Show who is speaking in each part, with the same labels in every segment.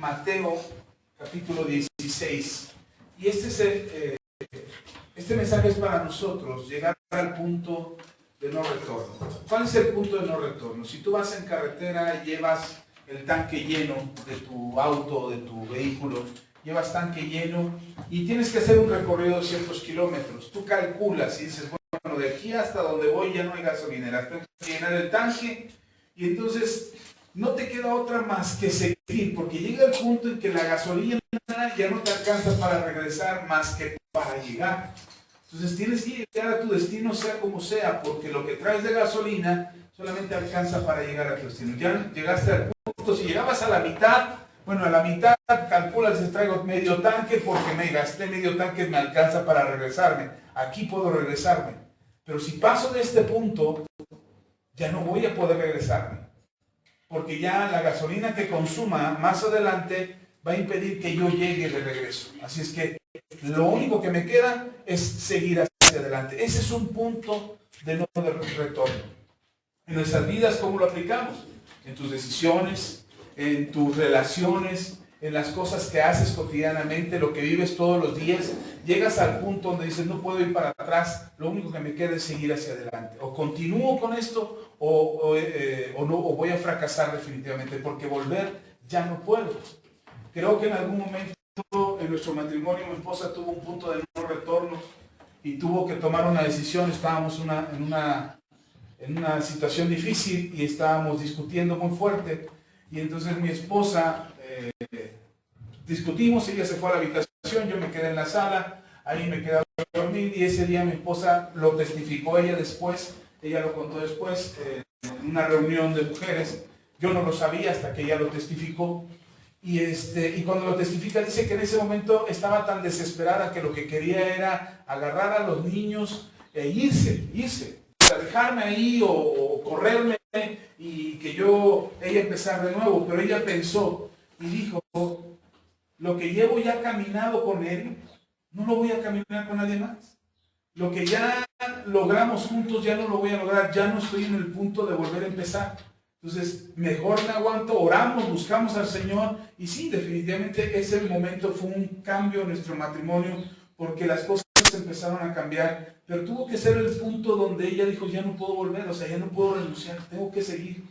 Speaker 1: Mateo capítulo 16. Y este mensaje es para nosotros, llegar al punto de no retorno. ¿Cuál es el punto de no retorno? Si tú vas en carretera y llevas el tanque lleno de tu auto o de tu vehículo, llevas tanque lleno y tienes que hacer un recorrido de ciertos kilómetros, tú calculas y dices, bueno, de aquí hasta donde voy ya no hay gasolinera, tengo que llenar el tanque y entonces no te queda otra más que seguir, porque llega el punto en que la gasolina ya no te alcanza para regresar más que para llegar. Entonces tienes que llegar a tu destino sea como sea, porque lo que traes de gasolina solamente alcanza para llegar a tu destino. Ya llegaste al punto, si llegabas a la mitad, bueno, a la mitad calculas que traigo medio tanque porque me gasté medio tanque, me alcanza para regresarme. Aquí puedo regresarme. Pero si paso de este punto, ya no voy a poder regresarme. Porque ya la gasolina que consuma más adelante va a impedir que yo llegue de regreso. Así es que lo único que me queda es seguir hacia adelante. Ese es un punto de no retorno. En nuestras vidas, ¿cómo lo aplicamos? En tus decisiones, en tus relaciones, en las cosas que haces cotidianamente, lo que vives todos los días. Llegas al punto donde dices, no puedo ir para atrás, lo único que me queda es seguir hacia adelante. O continúo con esto o voy a fracasar definitivamente, porque volver ya no puedo. Creo que en algún momento en nuestro matrimonio mi esposa tuvo un punto de no retorno y tuvo que tomar una decisión. Estábamos en una situación difícil y estábamos discutiendo muy fuerte y entonces mi esposa discutimos, ella se fue a la habitación, yo me quedé en la sala, ahí me quedé a dormir y ese día mi esposa lo testificó ella lo contó después en una reunión de mujeres. Yo no lo sabía hasta que ella lo testificó. Y cuando lo testifica dice que en ese momento estaba tan desesperada que lo que quería era agarrar a los niños e irse, o sea, dejarme ahí o correrme y que ella empezar de nuevo. Pero ella pensó y dijo, lo que llevo ya caminado con él, no lo voy a caminar con nadie más. Lo que ya logramos juntos ya no lo voy a lograr, ya no estoy en el punto de volver a empezar. Entonces, mejor me aguanto, oramos, buscamos al Señor y sí, definitivamente ese momento fue un cambio en nuestro matrimonio porque las cosas empezaron a cambiar, pero tuvo que ser el punto donde ella dijo, ya no puedo volver, o sea, ya no puedo renunciar, tengo que seguir.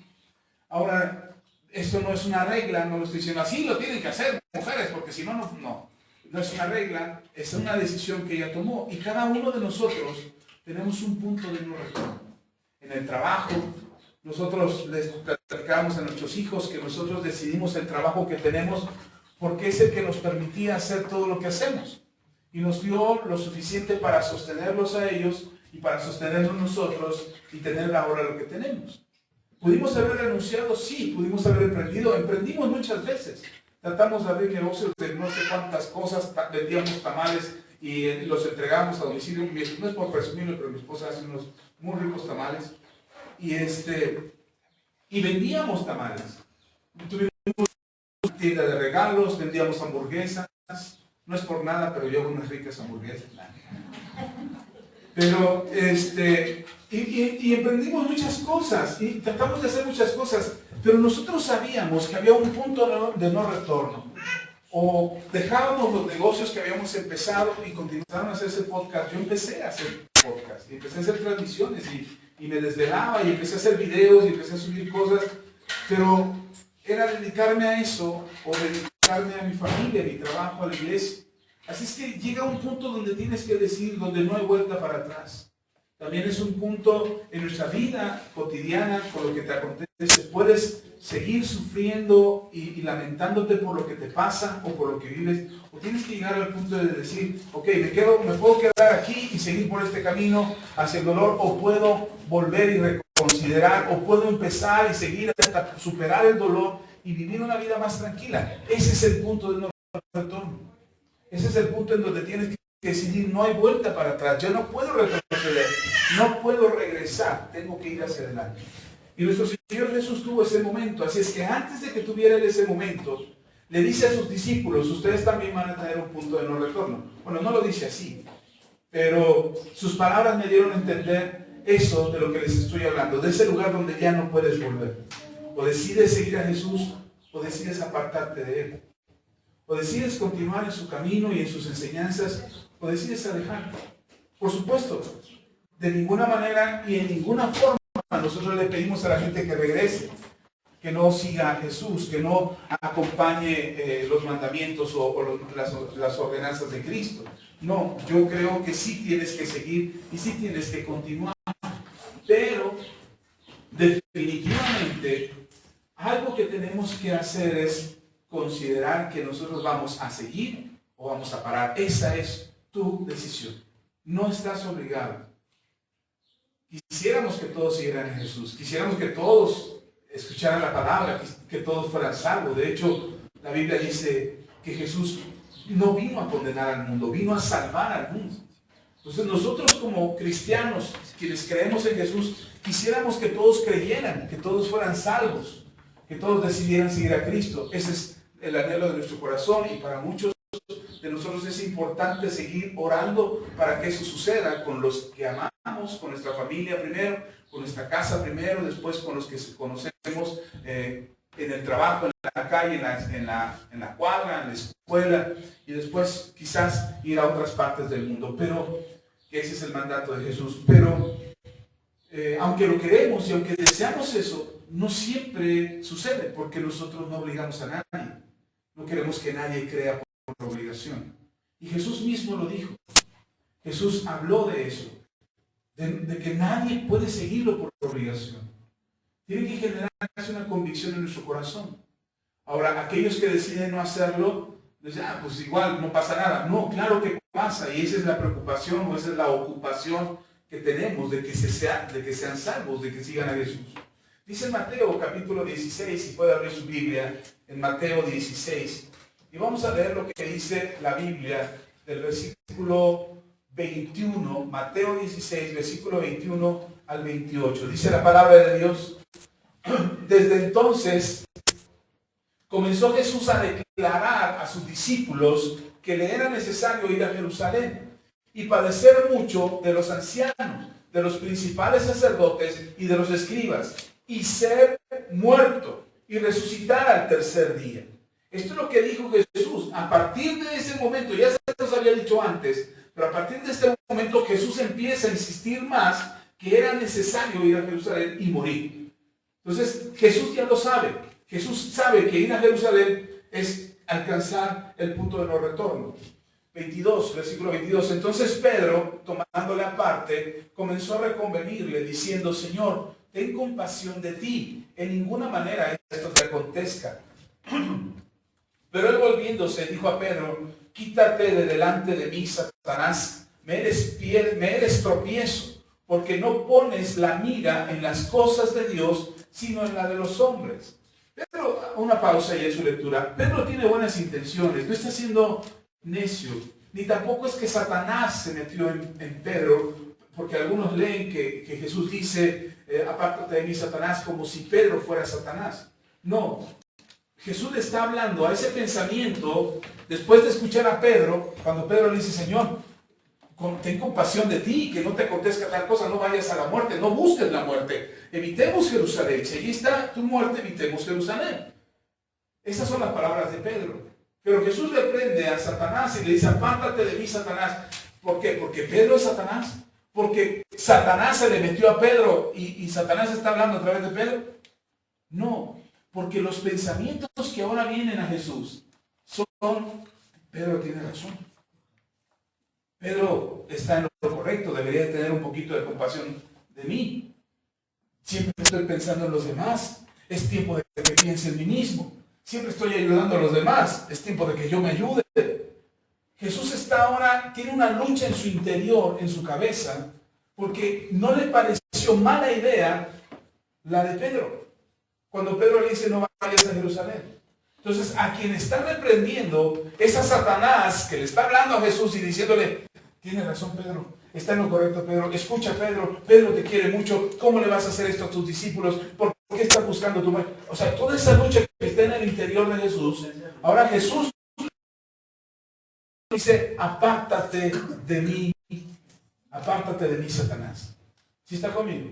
Speaker 1: Ahora, esto no es una regla, no lo estoy diciendo así, lo tienen que hacer mujeres, porque si no, no es una regla, es una decisión que ella tomó y cada uno de nosotros tenemos un punto de no retorno. En el trabajo, nosotros les platicamos a nuestros hijos que nosotros decidimos el trabajo que tenemos porque es el que nos permitía hacer todo lo que hacemos. Y nos dio lo suficiente para sostenerlos a ellos y para sostenernos nosotros y tener ahora lo que tenemos. ¿Pudimos haber renunciado? Sí, pudimos haber emprendido. Emprendimos muchas veces. Tratamos de abrir negocios de no sé cuántas cosas, vendíamos tamales y los entregamos a domicilio. No es por presumirlo, pero mi esposa hace unos muy ricos tamales. Y vendíamos tamales. Tuvimos una tienda de regalos, vendíamos hamburguesas. No es por nada, pero yo hago unas ricas hamburguesas. Pero, y emprendimos muchas cosas, y tratamos de hacer muchas cosas, pero nosotros sabíamos que había un punto de no retorno. O dejábamos los negocios que habíamos empezado y continuaron a hacer ese podcast. Yo empecé a hacer podcast, y empecé a hacer transmisiones, y me desvelaba, y empecé a hacer videos, y empecé a subir cosas, pero era dedicarme a eso, o dedicarme a mi familia, a mi trabajo, a la iglesia. Así es que llega un punto donde tienes que decir, donde no hay vuelta para atrás. También es un punto en nuestra vida cotidiana, con lo que te acontece. Puedes seguir sufriendo y lamentándote por lo que te pasa o por lo que vives, o tienes que llegar al punto de decir, ok, me puedo quedar aquí y seguir por este camino hacia el dolor, o puedo volver y reconsiderar, o puedo empezar y seguir hasta superar el dolor y vivir una vida más tranquila. Ese es el punto de no retorno. Ese es el punto en donde tienes que decidir, no hay vuelta para atrás, yo no puedo retroceder, no puedo regresar, tengo que ir hacia adelante. Y nuestro Señor Jesús tuvo ese momento, así es que antes de que tuviera ese momento, le dice a sus discípulos, ustedes también van a tener un punto de no retorno. Bueno, no lo dice así, pero sus palabras me dieron a entender eso de lo que les estoy hablando, de ese lugar donde ya no puedes volver. O decides seguir a Jesús, o decides apartarte de Él. O decides continuar en su camino y en sus enseñanzas, o decides alejarte. Por supuesto, de ninguna manera y en ninguna forma nosotros le pedimos a la gente que regrese, que no siga a Jesús, que no acompañe los mandamientos o las ordenanzas de Cristo. No, yo creo que sí tienes que seguir y sí tienes que continuar. Pero definitivamente algo que tenemos que hacer es considerar que nosotros vamos a seguir o vamos a parar. Esa es tu decisión. No estás obligado. Quisiéramos que todos siguieran a Jesús. Quisiéramos que todos escucharan la palabra, que todos fueran salvos. De hecho, la Biblia dice que Jesús no vino a condenar al mundo, vino a salvar al mundo. Entonces nosotros como cristianos, quienes creemos en Jesús, quisiéramos que todos creyeran, que todos fueran salvos, que todos decidieran seguir a Cristo. Ese es el anhelo de nuestro corazón, y para muchos de nosotros es importante seguir orando para que eso suceda con los que amamos, con nuestra familia primero, con nuestra casa primero, después con los que conocemos en el trabajo, en la calle, en la cuadra, en la escuela, y después quizás ir a otras partes del mundo. Pero ese es el mandato de Jesús. Pero aunque lo queremos y aunque deseamos eso, no siempre sucede, porque nosotros no obligamos a nadie. No queremos que nadie crea por obligación. Y Jesús mismo lo dijo. Jesús habló de eso, de que nadie puede seguirlo por obligación. Tiene que generarse una convicción en nuestro corazón. Ahora, aquellos que deciden no hacerlo, dicen, pues igual no pasa nada. No, claro que pasa, y esa es la preocupación, o esa es la ocupación que tenemos, de que sean salvos, de que sigan a Jesús. Dice Mateo capítulo 16, si puede abrir su Biblia, en Mateo 16, y vamos a leer lo que dice la Biblia del versículo 21, Mateo 16, versículo 21 al 28. Dice la palabra de Dios: desde entonces comenzó Jesús a declarar a sus discípulos que le era necesario ir a Jerusalén y padecer mucho de los ancianos, de los principales sacerdotes y de los escribas, y ser muerto y resucitar al tercer día. Esto es lo que dijo Jesús. A partir de ese momento, ya se nos había dicho antes, pero a partir de este momento Jesús empieza a insistir más que era necesario ir a Jerusalén y morir. Entonces Jesús ya lo sabe. Jesús sabe que ir a Jerusalén es alcanzar el punto de no retorno. 22, versículo 22. Entonces Pedro, tomándole aparte, comenzó a reconvenirle, diciendo: Señor, ten compasión de ti. En ninguna manera esto te acontezca. Pero él, volviéndose, dijo a Pedro: quítate de delante de mí, Satanás. Me eres tropiezo, porque no pones la mira en las cosas de Dios, sino en la de los hombres. Pedro, una pausa y en su lectura. Pedro tiene buenas intenciones, no está siendo necio, ni tampoco es que Satanás se metió en Pedro, porque algunos leen que Jesús dice: apártate de mí, Satanás, como si Pedro fuera Satanás. No, Jesús le está hablando a ese pensamiento después de escuchar a Pedro, cuando Pedro le dice: Señor, ten compasión de ti, que no te acontezca tal cosa, no vayas a la muerte, no busques la muerte, evitemos Jerusalén. Si allí está tu muerte, evitemos Jerusalén. Esas son las palabras de Pedro. Pero Jesús reprende a Satanás y le dice: apártate de mí, Satanás. ¿Por qué? Porque Pedro es Satanás. Porque Satanás se le metió a Pedro y Satanás está hablando a través de Pedro. No, porque los pensamientos que ahora vienen a Jesús son: Pedro tiene razón. Pedro está en lo correcto, debería tener un poquito de compasión de mí. Siempre estoy pensando en los demás. Es tiempo de que piense en mí mismo. Siempre estoy ayudando a los demás. Es tiempo de que yo me ayude. Jesús está ahora, tiene una lucha en su interior, en su cabeza, porque no le pareció mala idea la de Pedro. Cuando Pedro le dice: no vayas a Jerusalén. Entonces, a quien está reprendiendo es a Satanás, que le está hablando a Jesús y diciéndole: tiene razón, Pedro, está en lo correcto, Pedro, escucha, Pedro, Pedro te quiere mucho, ¿cómo le vas a hacer esto a tus discípulos? ¿Por qué estás buscando tu muerte? O sea, toda esa lucha que está en el interior de Jesús, ahora Jesús dice: apártate de mí, Satanás. ¿Sí está conmigo?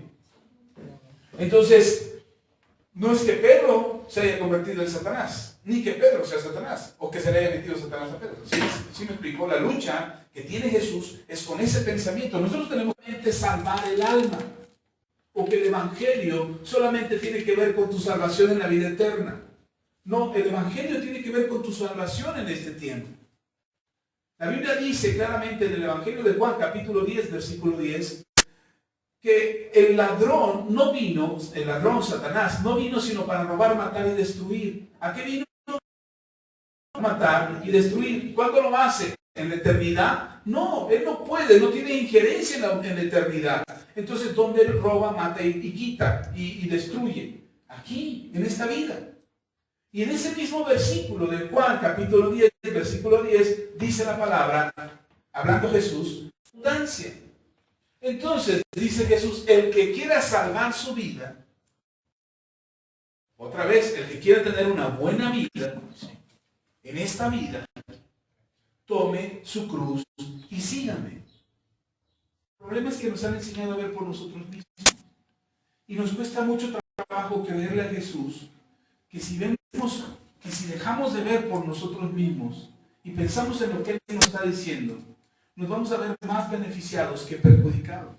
Speaker 1: Entonces, no es que Pedro se haya convertido en Satanás. ni que Pedro sea Satanás, o que se le haya metido Satanás a Pedro. ¿Sí me explicó? La lucha que tiene Jesús es con ese pensamiento. Nosotros tenemos que salvar el alma, o que el Evangelio solamente tiene que ver con tu salvación en la vida eterna. No, el Evangelio tiene que ver con tu salvación en este tiempo. La Biblia dice claramente en el Evangelio de Juan, capítulo 10, versículo 10, que el ladrón no vino, el ladrón Satanás, no vino sino para robar, matar y destruir. ¿A qué vino? Matar y destruir. ¿Cuándo lo hace? ¿En la eternidad? No, él no puede, no tiene injerencia en la eternidad. Entonces, ¿dónde él roba, mata y quita y destruye? Aquí, en esta vida. Y en ese mismo versículo de Juan, capítulo 10, versículo 10, dice la palabra, hablando Jesús, abundancia. Entonces, dice Jesús, el que quiera salvar su vida, otra vez, el que quiera tener una buena vida, en esta vida, tome su cruz y sígame. El problema es que nos han enseñado a ver por nosotros mismos. Y nos cuesta mucho trabajo creerle a Jesús que si dejamos de ver por nosotros mismos y pensamos en lo que Él nos está diciendo, nos vamos a ver más beneficiados que perjudicados.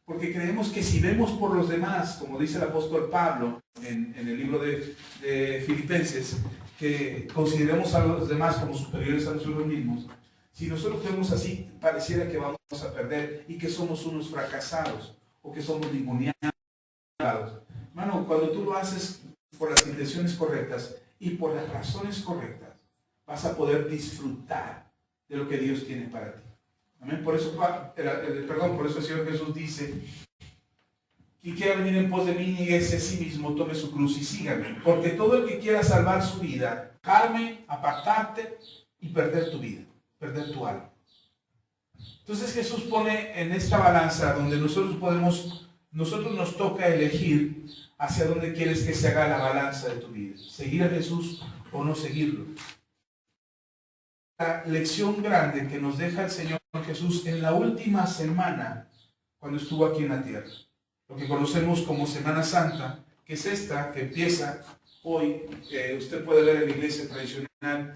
Speaker 1: Porque creemos que si vemos por los demás, como dice el apóstol Pablo en el libro de Filipenses, que consideremos a los demás como superiores a nosotros mismos, si nosotros vemos así, pareciera que vamos a perder y que somos unos fracasados o que somos ninguneados. Hermano, cuando tú lo haces por las intenciones correctas y por las razones correctas, vas a poder disfrutar de lo que Dios tiene para ti. Amén. Por eso el Señor Jesús dice: quien quiera venir en pos de mí, nieguese a sí mismo, tome su cruz y sígame. Porque todo el que quiera salvar su vida, dejarme, apartarte y perder tu vida, perder tu alma. Entonces Jesús pone en esta balanza donde nosotros nos toca elegir hacia dónde quieres que se haga la balanza de tu vida. Seguir a Jesús o no seguirlo. La lección grande que nos deja el Señor Jesús en la última semana cuando estuvo aquí en la tierra. Lo que conocemos como Semana Santa, que es esta que empieza hoy, que usted puede ver en la iglesia tradicional,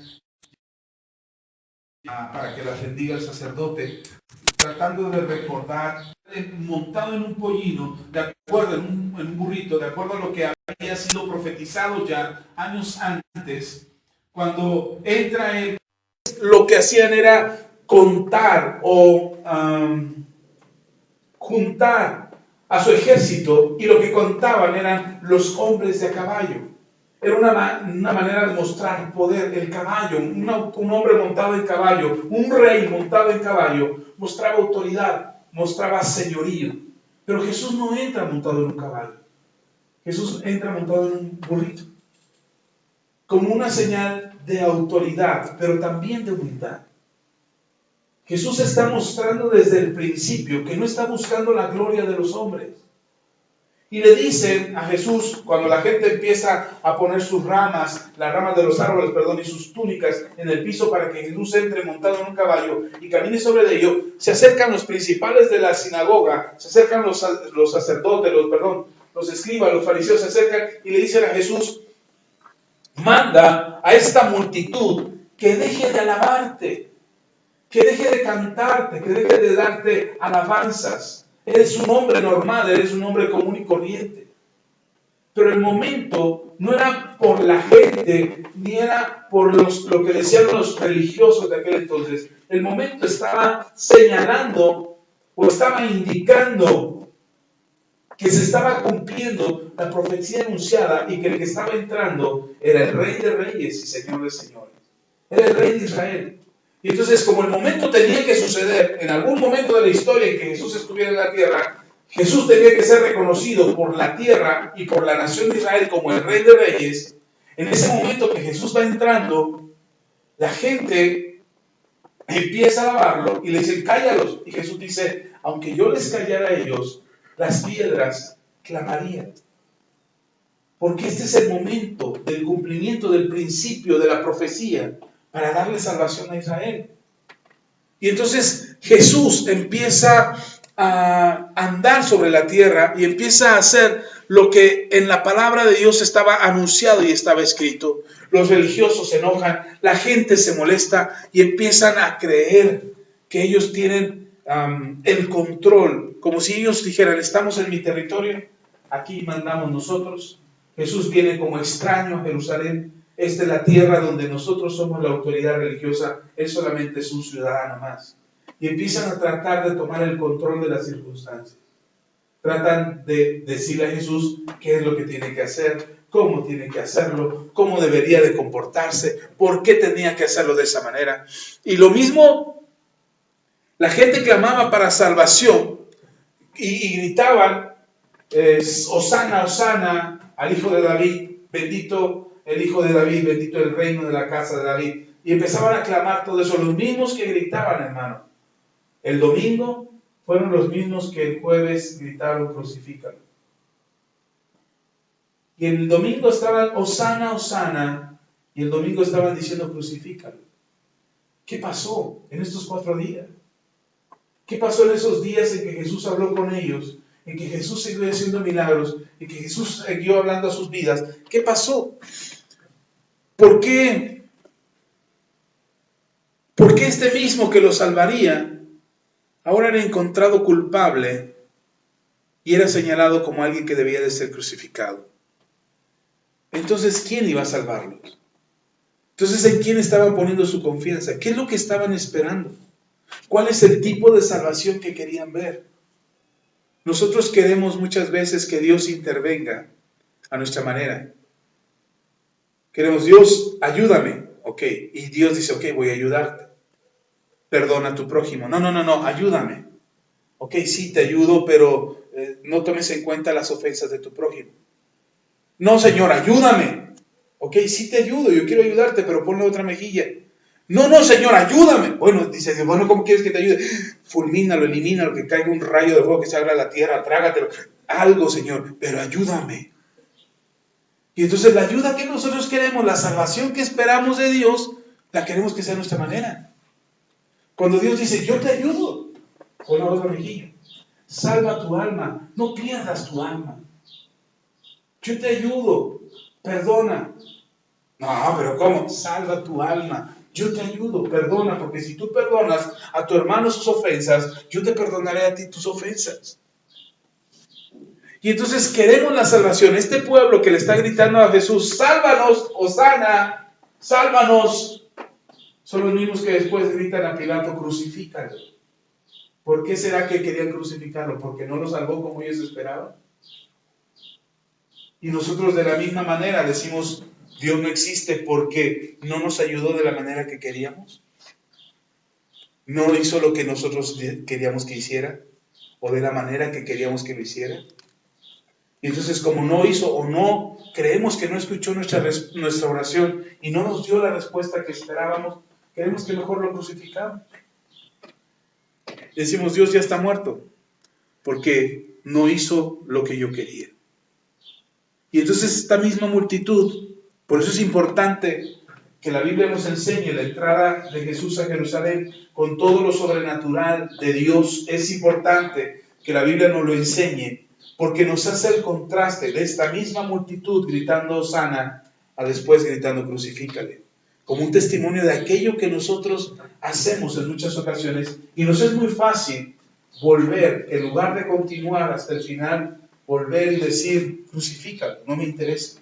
Speaker 1: para que la bendiga el sacerdote, tratando de recordar, montado en un pollino, de acuerdo, en un burrito, de acuerdo a lo que había sido profetizado ya años antes, cuando entra él, lo que hacían era contar o juntar a su ejército, y lo que contaban eran los hombres de a caballo. Era una manera de mostrar poder. El caballo, un hombre montado en caballo, un rey montado en caballo, mostraba autoridad, mostraba señorío. Pero Jesús no entra montado en un caballo. Jesús entra montado en un burrito, como una señal de autoridad, pero también de humildad. Jesús está mostrando desde el principio que no está buscando la gloria de los hombres. Y le dicen a Jesús, cuando la gente empieza a poner sus ramas, las ramas de los árboles, y sus túnicas en el piso para que Jesús entre montado en un caballo y camine sobre ello, se acercan los principales de la sinagoga, se acercan los sacerdotes, los escribas, los fariseos, se acercan y le dicen a Jesús: manda a esta multitud que deje de alabarte, que deje de cantarte, que deje de darte alabanzas. Eres un hombre normal, eres un hombre común y corriente. Pero el momento no era por la gente, ni era por lo que decían los religiosos de aquel entonces. El momento estaba señalando o estaba indicando que se estaba cumpliendo la profecía anunciada y que el que estaba entrando era el Rey de Reyes y Señor de Señores. Era el Rey de Israel. Y entonces, como el momento tenía que suceder, en algún momento de la historia en que Jesús estuviera en la tierra, Jesús tenía que ser reconocido por la tierra y por la nación de Israel como el Rey de Reyes. En ese momento que Jesús va entrando, la gente empieza a alabarlo y le dicen: cállalos. Y Jesús dice: aunque yo les callara a ellos, las piedras clamarían. Porque este es el momento del cumplimiento del principio de la profecía para darle salvación a Israel. Y entonces Jesús empieza a andar sobre la tierra y empieza a hacer lo que en la palabra de Dios estaba anunciado y estaba escrito. Los religiosos se enojan, la gente se molesta y empiezan a creer que ellos tienen el control, como si ellos dijeran: estamos en mi territorio, aquí mandamos nosotros. Jesús viene como extraño a Jerusalén. Esta es la tierra donde nosotros somos la autoridad religiosa. Él solamente es un ciudadano más. Y empiezan a tratar de tomar el control de las circunstancias. Tratan de decirle a Jesús qué es lo que tiene que hacer, cómo tiene que hacerlo, cómo debería de comportarse, por qué tenía que hacerlo de esa manera. Y lo mismo, la gente clamaba para salvación y gritaban: Hosana, Hosana al Hijo de David, bendito el Hijo de David, bendito el reino de la casa de David. Y empezaban a clamar todo eso, los mismos que gritaban, hermano. El domingo fueron los mismos que el jueves gritaron: crucifícalo. Y el domingo estaban Hosana, Hosana, y el domingo estaban diciendo: crucifícalo. ¿Qué pasó en estos 4 días? ¿Qué pasó en esos días en que Jesús habló con ellos, en que Jesús siguió haciendo milagros, en que Jesús siguió hablando a sus vidas? ¿Qué pasó? ¿Por qué? ¿Por qué este mismo que lo salvaría ahora era encontrado culpable y era señalado como alguien que debía de ser crucificado? Entonces, ¿quién iba a salvarlos? Entonces, ¿en quién estaban poniendo su confianza? ¿Qué es lo que estaban esperando? ¿Cuál es el tipo de salvación que querían ver? Nosotros queremos muchas veces que Dios intervenga a nuestra manera. Queremos: Dios, ayúdame. Ok, y Dios dice: ok, voy a ayudarte. Perdona a tu prójimo. No, ayúdame. Ok, sí, te ayudo, pero no tomes en cuenta las ofensas de tu prójimo. No, Señor, ayúdame. Ok, sí te ayudo, yo quiero ayudarte, pero ponle otra mejilla. No, Señor, ayúdame. Bueno, dice Dios: bueno, ¿cómo quieres que te ayude? Fulmínalo, elimínalo, que caiga un rayo de fuego, que se abra la tierra, trágatelo. Algo, Señor, pero ayúdame. Y entonces la ayuda que nosotros queremos, la salvación que esperamos de Dios, la queremos que sea a nuestra manera. Cuando Dios dice: yo te ayudo, pon la otra mejilla. Salva tu alma, no pierdas tu alma. Yo te ayudo, perdona. No, pero ¿cómo? Salva tu alma. Yo te ayudo, perdona, porque si tú perdonas a tu hermano sus ofensas, yo te perdonaré a ti tus ofensas. Y entonces queremos la salvación. Este pueblo que le está gritando a Jesús: sálvanos, Hosana, sálvanos, son los mismos que después gritan a Pilato: crucifícalo. ¿Por qué será que querían crucificarlo? ¿Porque no lo salvó como ellos esperaban? Y nosotros de la misma manera decimos: Dios no existe porque no nos ayudó de la manera que queríamos. No hizo lo que nosotros queríamos que hiciera, o de la manera que queríamos que lo hiciera. Y entonces, como no hizo o no, creemos que no escuchó nuestra oración y no nos dio la respuesta que esperábamos, creemos que mejor lo crucificamos. Decimos: Dios ya está muerto porque no hizo lo que yo quería. Y entonces esta misma multitud, por eso es importante que la Biblia nos enseñe la entrada de Jesús a Jerusalén con todo lo sobrenatural de Dios. Es importante que la Biblia nos lo enseñe, porque nos hace el contraste de esta misma multitud gritando Hosana a después gritando crucifícale, como un testimonio de aquello que nosotros hacemos en muchas ocasiones. Y nos es muy fácil volver, en lugar de continuar hasta el final, volver y decir: crucifícalo, no me interesa.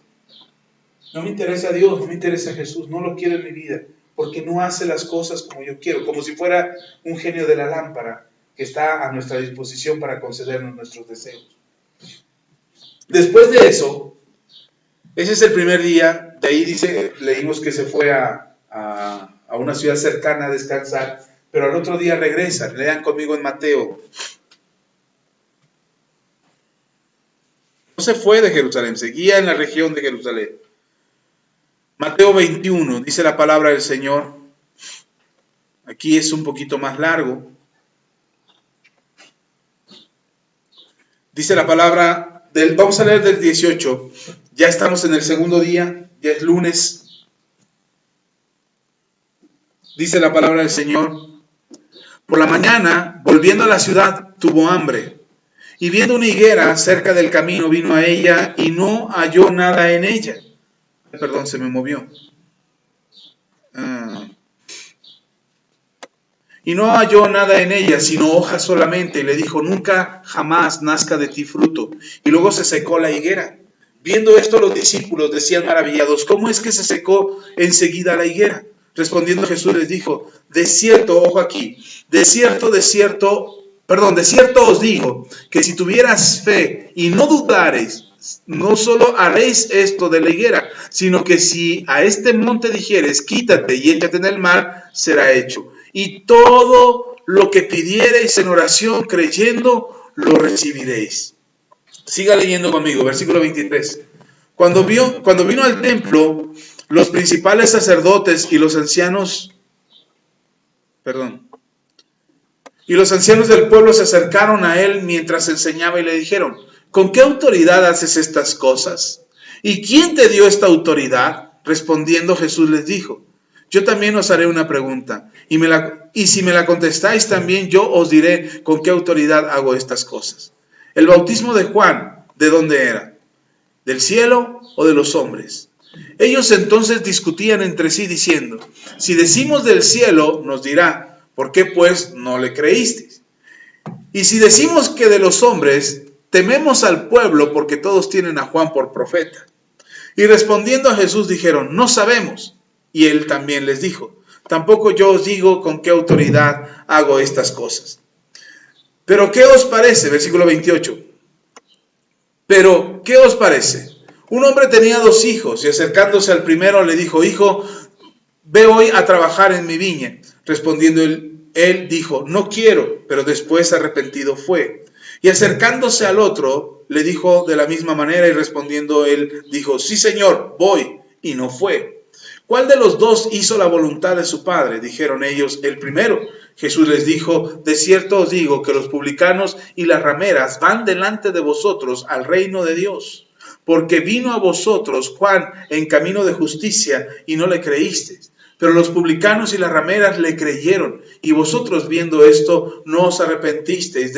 Speaker 1: No me interesa a Dios, no me interesa a Jesús, no lo quiero en mi vida, porque no hace las cosas como yo quiero, como si fuera un genio de la lámpara que está a nuestra disposición para concedernos nuestros deseos. Después de eso, ese es el primer día. De ahí leímos que se fue a una ciudad cercana a descansar, pero al otro día regresa. Lean conmigo en Mateo. No se fue de Jerusalén, seguía en la región de Jerusalén. Mateo 21, dice la palabra del Señor. Aquí es un poquito más largo. Dice la palabra, vamos a leer del 18. Ya estamos en el segundo día, ya es lunes. Dice la palabra del Señor. Por la mañana, volviendo a la ciudad, tuvo hambre. Y viendo una higuera cerca del camino, vino a ella y no halló nada en ella. Perdón, se me movió. Y no halló nada en ella, sino hojas solamente. Y le dijo, nunca jamás nazca de ti fruto. Y luego se secó la higuera. Viendo esto, los discípulos decían maravillados, ¿cómo es que se secó enseguida la higuera? Respondiendo Jesús les dijo, de cierto, ojo aquí, de cierto os digo, que si tuvieras fe y no dudareis, no solo haréis esto de la higuera, sino que si a este monte dijeres, quítate y échate en el mar, será hecho. Y todo lo que pidiereis en oración, creyendo, lo recibiréis. Siga leyendo conmigo, versículo 23. Cuando vino al templo, los principales sacerdotes y los ancianos del pueblo se acercaron a él mientras enseñaba y le dijeron, ¿con qué autoridad haces estas cosas? ¿Y quién te dio esta autoridad? Respondiendo Jesús les dijo, yo también os haré una pregunta, y si me la contestáis también yo os diré con qué autoridad hago estas cosas. El bautismo de Juan, ¿de dónde era? ¿Del cielo o de los hombres? Ellos entonces discutían entre sí diciendo, si decimos del cielo, nos dirá, ¿por qué pues no le creísteis? Y si decimos que de los hombres, tememos al pueblo porque todos tienen a Juan por profeta. Y respondiendo a Jesús dijeron, no sabemos. Y él también les dijo, tampoco yo os digo con qué autoridad hago estas cosas. Pero ¿qué os parece? Versículo 28. Pero ¿qué os parece? Un hombre tenía 2 hijos y acercándose al primero le dijo, hijo, ve hoy a trabajar en mi viña. Respondiendo él dijo, no quiero, pero después arrepentido fue. Y acercándose al otro le dijo de la misma manera y respondiendo él dijo, sí señor, voy, y no fue. ¿Cuál de los 2 hizo la voluntad de su padre? Dijeron ellos, el primero. Jesús les dijo, de cierto os digo que los publicanos y las rameras van delante de vosotros al reino de Dios. Porque vino a vosotros Juan en camino de justicia y no le creísteis. Pero los publicanos y las rameras le creyeron. Y vosotros viendo esto no os arrepentisteis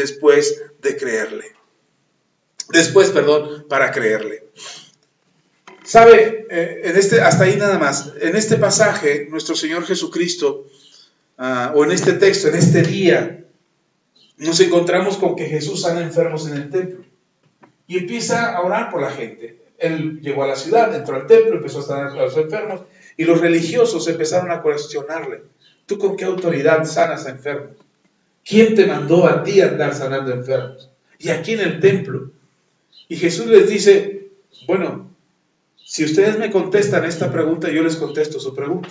Speaker 1: para creerle. ¿Sabe? Hasta ahí nada más. En este pasaje, nuestro Señor Jesucristo, o en este texto, en este día, nos encontramos con que Jesús sana enfermos en el templo. Y empieza a orar por la gente. Él llegó a la ciudad, entró al templo, empezó a sanar a los enfermos. Y los religiosos empezaron a cuestionarle. ¿Tú con qué autoridad sanas a enfermos? ¿Quién te mandó a ti a andar sanando enfermos? Y aquí en el templo. Y Jesús les dice, bueno, si ustedes me contestan esta pregunta, yo les contesto su pregunta.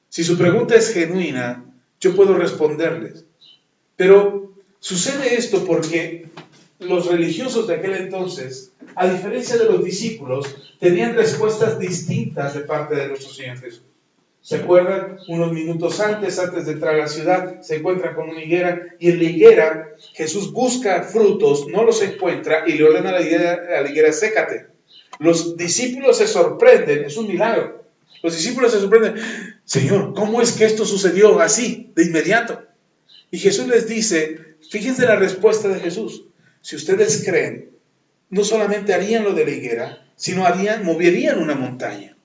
Speaker 1: Si su pregunta es genuina, yo puedo responderles. Pero sucede esto porque los religiosos de aquel entonces, a diferencia de los discípulos, tenían respuestas distintas de parte de nuestro Señor Jesús. ¿Se acuerdan? Unos minutos antes de entrar a la ciudad, se encuentran con una higuera, y en la higuera Jesús busca frutos, no los encuentra, y le ordena a la higuera, sécate. Los discípulos se sorprenden, es un milagro. Los discípulos se sorprenden, Señor, ¿cómo es que esto sucedió así, de inmediato? Y Jesús les dice, fíjense la respuesta de Jesús, si ustedes creen, no solamente harían lo de la higuera, sino moverían una montaña.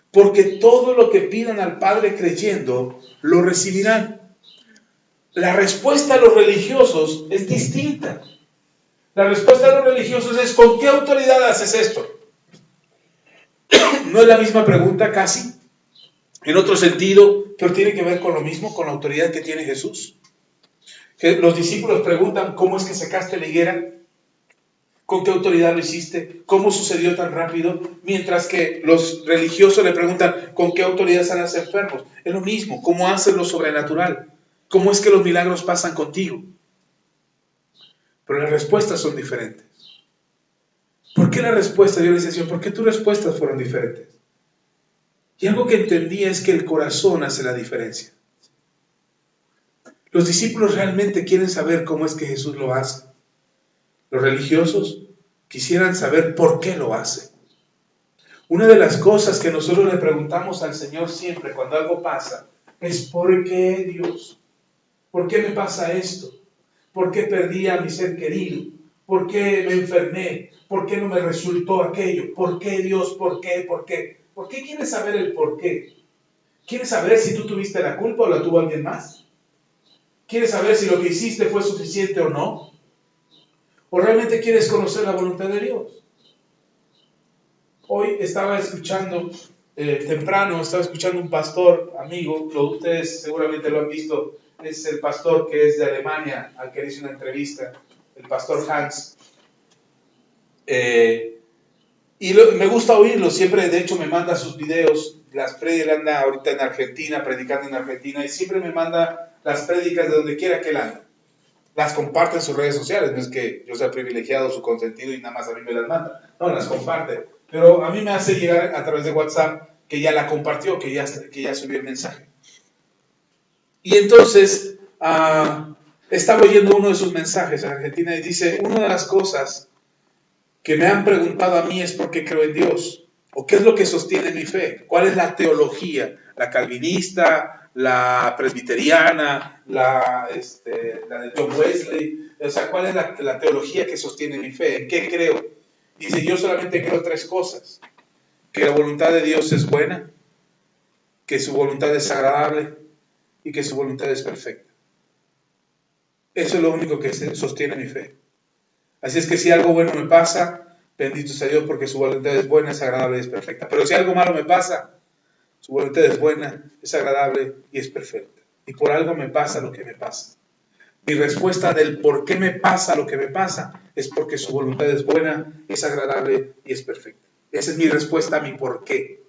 Speaker 1: Porque todo lo que pidan al Padre creyendo, lo recibirán. La respuesta a los religiosos es distinta. La respuesta a los religiosos es, ¿con qué autoridad haces esto? ¿No es la misma pregunta casi? En otro sentido, pero tiene que ver con lo mismo, con la autoridad que tiene Jesús. Los discípulos preguntan, ¿cómo es que sacaste la higuera? ¿Con qué autoridad lo hiciste? ¿Cómo sucedió tan rápido? Mientras que los religiosos le preguntan, ¿con qué autoridad sanas enfermos? Es lo mismo, ¿cómo haces lo sobrenatural? ¿Cómo es que los milagros pasan contigo? Pero las respuestas son diferentes. ¿Por qué la respuesta? Yo les decía, ¿por qué tus respuestas fueron diferentes? Y algo que entendí es que el corazón hace la diferencia. Los discípulos realmente quieren saber cómo es que Jesús lo hace. Los religiosos quisieran saber por qué lo hace. Una de las cosas que nosotros le preguntamos al Señor siempre cuando algo pasa es ¿por qué, Dios? ¿Por qué me pasa esto? ¿Por qué perdí a mi ser querido? ¿Por qué me enfermé? ¿Por qué no me resultó aquello? ¿Por qué Dios? ¿Por qué? ¿Por qué? ¿Por qué quieres saber el por qué? ¿Quieres saber si tú tuviste la culpa o la tuvo alguien más? ¿Quieres saber si lo que hiciste fue suficiente o no? ¿O realmente quieres conocer la voluntad de Dios? Hoy estaba escuchando, temprano, estaba escuchando un pastor amigo, ustedes seguramente lo han visto, es el pastor que es de Alemania, al que le hice una entrevista, el pastor Hans. Me gusta oírlo, siempre de hecho me manda sus videos, las prédicas, él anda ahorita en Argentina, predicando en Argentina, y siempre me manda las prédicas de donde quiera que él anda. Las comparte en sus redes sociales, no es que yo sea privilegiado, su consentido y nada más a mí me las manda, no, las comparte. Pero a mí me hace llegar a través de WhatsApp que ya la compartió, que ya subió el mensaje. Y entonces estaba oyendo uno de sus mensajes en Argentina y dice, una de las cosas que me han preguntado a mí es por qué creo en Dios, o qué es lo que sostiene mi fe, cuál es la teología, la calvinista, la presbiteriana, la de John Wesley, o sea, cuál es la teología que sostiene mi fe, en qué creo. Dice, yo solamente creo 3 cosas, que la voluntad de Dios es buena, que su voluntad es agradable y que su voluntad es perfecta. Eso es lo único que sostiene mi fe. Así es que si algo bueno me pasa, bendito sea Dios porque su voluntad es buena, es agradable y es perfecta. Pero si algo malo me pasa, su voluntad es buena, es agradable y es perfecta. Y por algo me pasa lo que me pasa. Mi respuesta del por qué me pasa lo que me pasa es porque su voluntad es buena, es agradable y es perfecta. Esa es mi respuesta a mi por qué.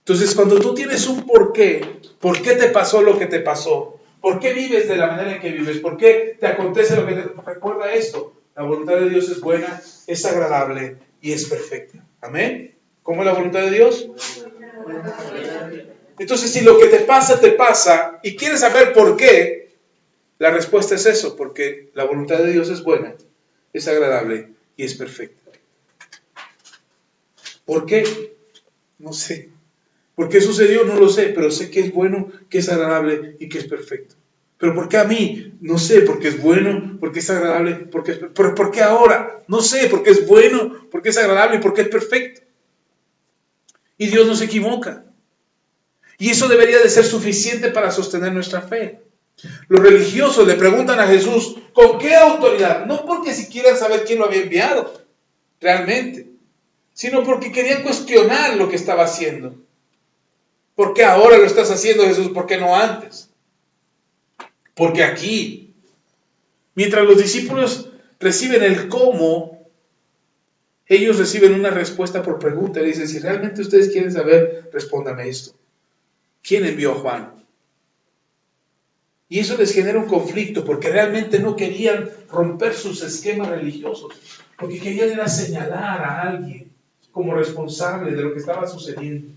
Speaker 1: Entonces, cuando tú tienes un por qué te pasó lo que te pasó, por qué vives de la manera en que vives, por qué te acontece lo que te... Recuerda esto, la voluntad de Dios es buena, es agradable y es perfecta. ¿Amén? ¿Cómo es la voluntad de Dios? Entonces, si lo que te pasa y quieres saber por qué, la respuesta es eso, porque la voluntad de Dios es buena, es agradable y es perfecta. ¿Por qué? No sé. ¿Por qué sucedió? No lo sé, pero sé que es bueno, que es agradable y que es perfecto. ¿Pero por qué a mí? No sé, porque es bueno, porque es agradable, porque es perfecto. ¿Pero por qué ahora? No sé, porque es bueno, porque es agradable y porque es perfecto. Y Dios no se equivoca. Y eso debería de ser suficiente para sostener nuestra fe. Los religiosos le preguntan a Jesús, ¿con qué autoridad? No porque si quieran saber quién lo había enviado, realmente, sino porque querían cuestionar lo que estaba haciendo. ¿Por qué ahora lo estás haciendo, Jesús? ¿Por qué no antes? Porque aquí, mientras los discípulos reciben el cómo, ellos reciben una respuesta por pregunta. Le dicen, si realmente ustedes quieren saber, respóndame esto. ¿Quién envió a Juan? Y eso les genera un conflicto porque realmente no querían romper sus esquemas religiosos, porque querían era señalar a alguien como responsable de lo que estaba sucediendo.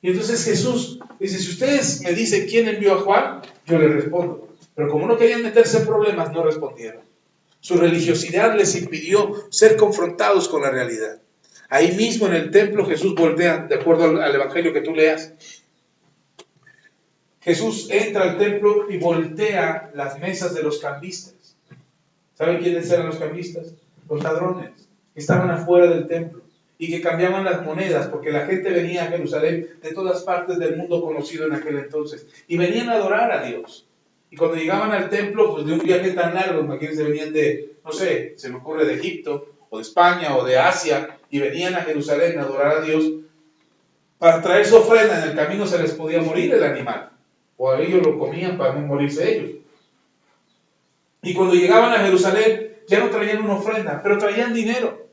Speaker 1: Y entonces Jesús dice, si ustedes me dicen quién envió a Juan, yo les respondo. Pero como no querían meterse en problemas, no respondieron. Su religiosidad les impidió ser confrontados con la realidad. Ahí mismo en el templo Jesús voltea, de acuerdo al evangelio que tú leas, Jesús entra al templo y voltea las mesas de los cambistas. ¿Saben quiénes eran los cambistas? Los ladrones que estaban afuera del templo y que cambiaban las monedas porque la gente venía a Jerusalén de todas partes del mundo conocido en aquel entonces y venían a adorar a Dios. Y cuando llegaban al templo, pues de un viaje tan largo, imagínense, venían de, no sé, se me ocurre de Egipto o de España o de Asia y venían a Jerusalén a adorar a Dios. Para traer su ofrenda en el camino se les podía morir el animal. O a ellos lo comían para no morirse ellos. Y cuando llegaban a Jerusalén, ya no traían una ofrenda, pero traían dinero.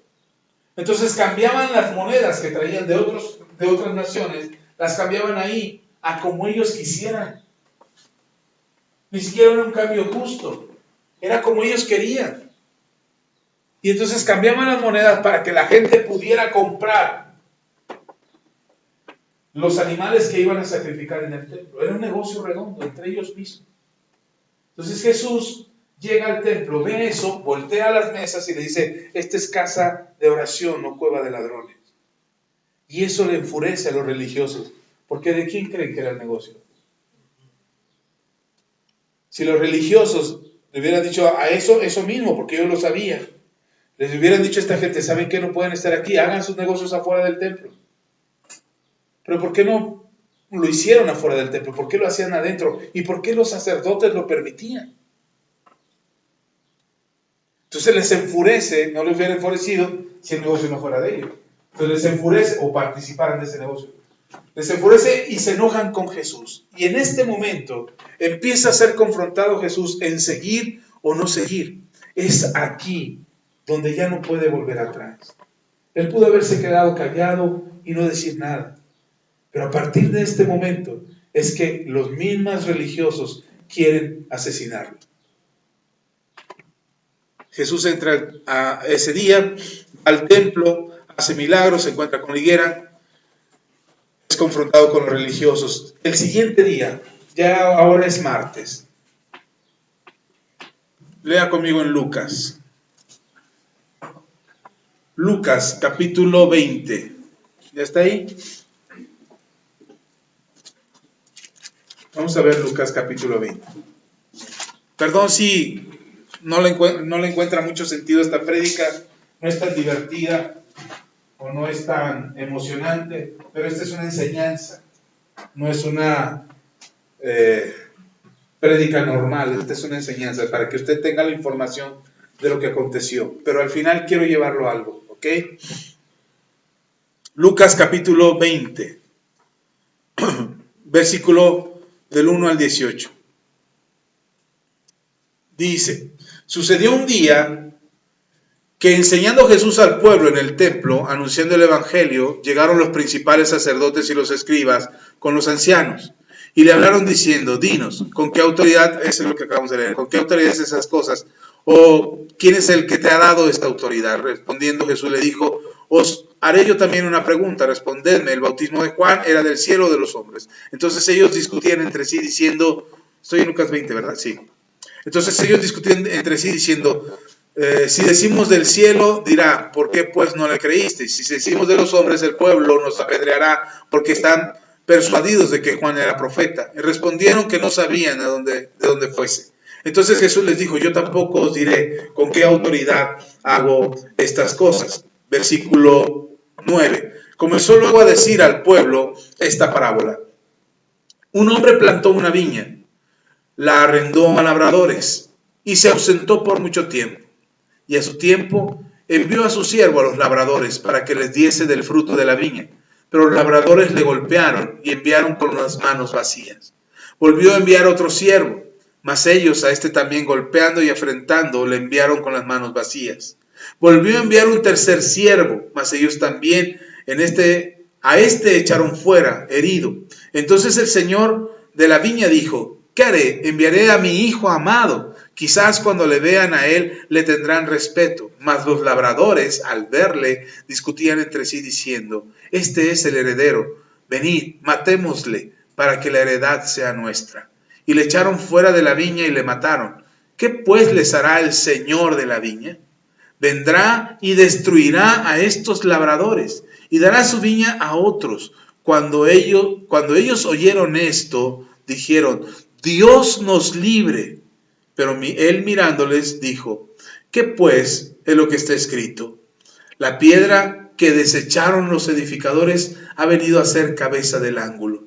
Speaker 1: Entonces cambiaban las monedas que traían de otras naciones, las cambiaban ahí a como ellos quisieran. Ni siquiera era un cambio justo, era como ellos querían. Y entonces cambiaban las monedas para que la gente pudiera comprar los animales que iban a sacrificar en el templo. Era un negocio redondo entre ellos mismos. Entonces Jesús llega al templo, ve eso, voltea las mesas y le dice, esta es casa de oración, no cueva de ladrones. Y eso le enfurece a los religiosos, porque ¿de quién creen que era el negocio? Si los religiosos Le hubieran dicho a eso mismo, porque ellos lo sabían. Les hubieran dicho a esta gente, ¿saben qué? No pueden estar aquí, hagan sus negocios afuera del templo. Pero ¿por qué no lo hicieron afuera del templo? ¿Por qué lo hacían adentro? ¿Y por qué los sacerdotes lo permitían? Entonces les enfurece, no les hubiera enfurecido si el negocio no fuera de ellos. Entonces les enfurece, o participaran de ese negocio. Les enfurece y se enojan con Jesús. Y en este momento empieza a ser confrontado Jesús en seguir o no seguir. Es aquí donde ya no puede volver atrás. Él pudo haberse quedado callado y no decir nada. Pero a partir de este momento es que los mismos religiosos quieren asesinarlo. Jesús entra a ese día al templo, hace milagros, se encuentra con la higuera, es confrontado con los religiosos. El siguiente día, ya ahora es martes. Lea conmigo en Lucas. Lucas, capítulo 20. ¿Ya está ahí? Vamos a ver Lucas, capítulo 20. Perdón si no le encuentra mucho sentido esta prédica, no es tan divertida o no es tan emocionante, pero esta es una enseñanza, no es una prédica normal, esta es una enseñanza para que usted tenga la información de lo que aconteció, pero al final quiero llevarlo a algo, ¿ok? Lucas capítulo 20, versículo del 1 al 18. Dice, sucedió un día que enseñando Jesús al pueblo en el templo, anunciando el evangelio, llegaron los principales sacerdotes y los escribas con los ancianos y le hablaron diciendo, dinos, ¿con qué autoridad, eso es lo que acabamos de leer, con qué autoridad es esas cosas? ¿O quién es el que te ha dado esta autoridad? Respondiendo Jesús le dijo, os haré yo también una pregunta, respondedme, ¿el bautismo de Juan era del cielo o de los hombres? Entonces ellos discutían entre sí diciendo, estoy en Lucas 20, ¿verdad? Sí. Entonces ellos discutían entre sí diciendo, si decimos del cielo, dirá, ¿por qué pues no le creíste? Si decimos de los hombres, el pueblo nos apedreará porque están persuadidos de que Juan era profeta. Y respondieron que no sabían de dónde fuese. Entonces Jesús les dijo, yo tampoco os diré con qué autoridad hago estas cosas. Versículo 9. Comenzó luego a decir al pueblo esta parábola. Un hombre plantó una viña, la arrendó a labradores y se ausentó por mucho tiempo. Y a su tiempo envió a su siervo a los labradores para que les diese del fruto de la viña. Pero los labradores le golpearon y enviaron con las manos vacías. Volvió a enviar otro siervo, mas ellos a este también golpeando y afrentando le enviaron con las manos vacías. Volvió a enviar un tercer siervo, mas ellos también a este echaron fuera, herido. Entonces el señor de la viña dijo, ¿qué haré? Enviaré a mi hijo amado. Quizás cuando le vean a él le tendrán respeto. Mas los labradores, al verle, discutían entre sí diciendo, este es el heredero. Venid, matémosle, para que la heredad sea nuestra. Y le echaron fuera de la viña y le mataron. ¿Qué pues les hará el señor de la viña? Vendrá y destruirá a estos labradores y dará su viña a otros. Cuando ellos oyeron esto, dijeron, Dios nos libre. Pero él mirándoles dijo, ¿qué pues es lo que está escrito? La piedra que desecharon los edificadores ha venido a ser cabeza del ángulo.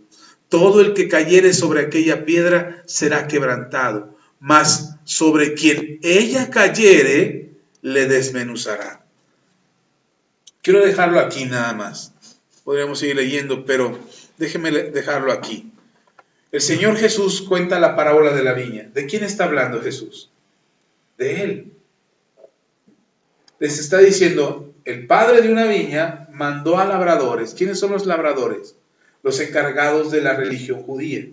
Speaker 1: Todo el que cayere sobre aquella piedra será quebrantado, mas sobre quien ella cayere le desmenuzará. Quiero dejarlo aquí nada más. Podríamos seguir leyendo, pero déjeme dejarlo aquí. El Señor Jesús cuenta la parábola de la viña. ¿De quién está hablando Jesús? De Él. Les está diciendo, el padre de una viña mandó a labradores. ¿Quiénes son los labradores? Los encargados de la religión judía.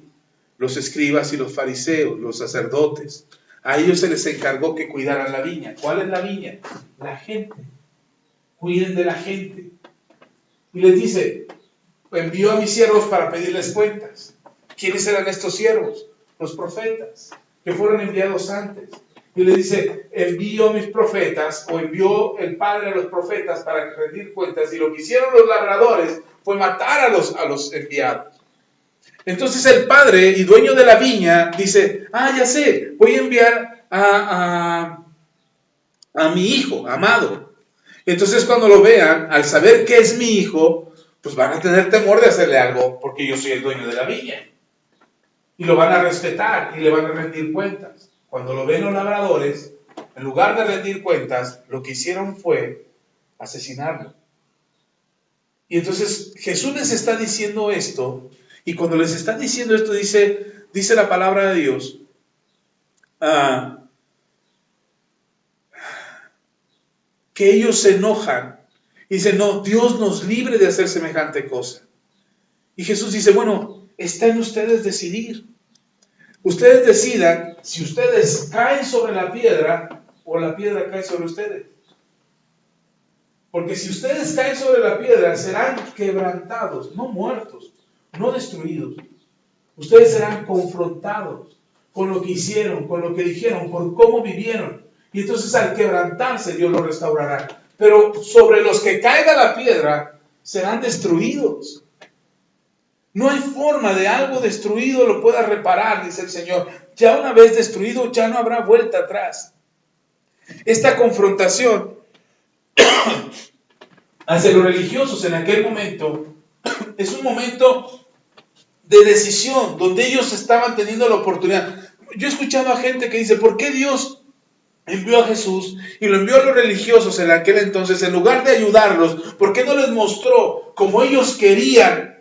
Speaker 1: Los escribas y los fariseos, los sacerdotes. A ellos se les encargó que cuidaran la viña. ¿Cuál es la viña? La gente. Cuiden de la gente. Y les dice, envío a mis siervos para pedirles cuentas. ¿Quiénes eran estos siervos? Los profetas, que fueron enviados antes. Y le dice, envío a mis profetas, o envió el Padre a los profetas para rendir cuentas. Y lo que hicieron los labradores fue matar a los enviados. Entonces el padre y dueño de la viña dice, ya sé, voy a enviar
Speaker 2: a mi hijo amado. Entonces cuando lo vean, al saber que es mi hijo, pues van a tener temor de hacerle algo, porque yo soy el dueño de la viña. Y lo van a respetar y le van a rendir cuentas. Cuando lo ven los labradores, en lugar de rendir cuentas, lo que hicieron fue asesinarlo. Y entonces Jesús les está diciendo esto, y cuando les está diciendo esto, dice la palabra de Dios, que ellos se enojan. Y dicen, no, Dios nos libre de hacer semejante cosa. Y Jesús dice, bueno, está en ustedes decidir. Ustedes decidan si ustedes caen sobre la piedra o la piedra cae sobre ustedes. Porque si ustedes caen sobre la piedra, serán quebrantados, no muertos, no destruidos. Ustedes serán confrontados con lo que hicieron, con lo que dijeron, por cómo vivieron. Y entonces al quebrantarse, Dios los restaurará. Pero sobre los que caiga la piedra, serán destruidos. No hay forma de algo destruido lo pueda reparar, dice el Señor. Ya una vez destruido, ya no habrá vuelta atrás. Esta confrontación hacia los religiosos en aquel momento es un momento de decisión, donde ellos estaban teniendo la oportunidad. Yo he escuchado a gente que dice, ¿por qué Dios envió a Jesús y lo envió a los religiosos en aquel entonces? En lugar de ayudarlos, ¿por qué no les mostró como ellos querían,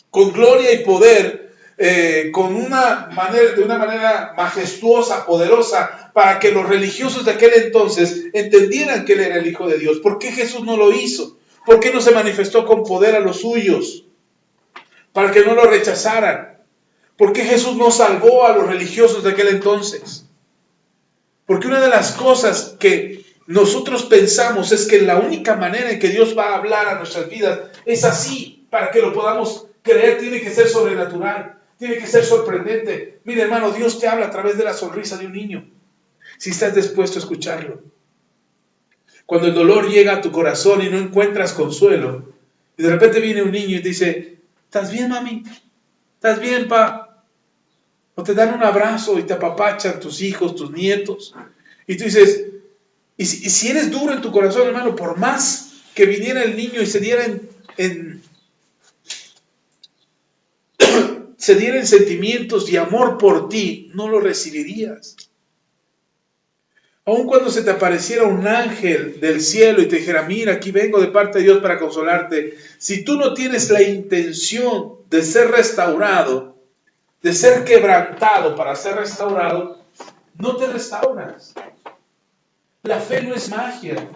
Speaker 2: con gloria y poder, de una manera majestuosa, poderosa, para que los religiosos de aquel entonces entendieran que Él era el Hijo de Dios? ¿Por qué Jesús no lo hizo? ¿Por qué no se manifestó con poder a los suyos? Para que no lo rechazaran. ¿Por qué Jesús no salvó a los religiosos de aquel entonces? Porque una de las cosas que nosotros pensamos es que la única manera en que Dios va a hablar a nuestras vidas es así. Para que lo podamos creer, tiene que ser sobrenatural, tiene que ser sorprendente. Mira, hermano, Dios te habla a través de la sonrisa de un niño, si estás dispuesto a escucharlo. Cuando el dolor llega a tu corazón y no encuentras consuelo, y de repente viene un niño y te dice, ¿estás bien, mami? ¿Estás bien, pa? O te dan un abrazo y te apapachan tus hijos, tus nietos. Y tú dices, y si eres duro en tu corazón, hermano, por más que viniera el niño y se diera en sentimientos y amor por ti, no lo recibirías. Aun cuando se te apareciera un ángel del cielo y te dijera, mira, aquí vengo de parte de Dios para consolarte, si tú no tienes la intención de ser restaurado, de ser quebrantado para ser restaurado, no te restauras. La fe no es magia.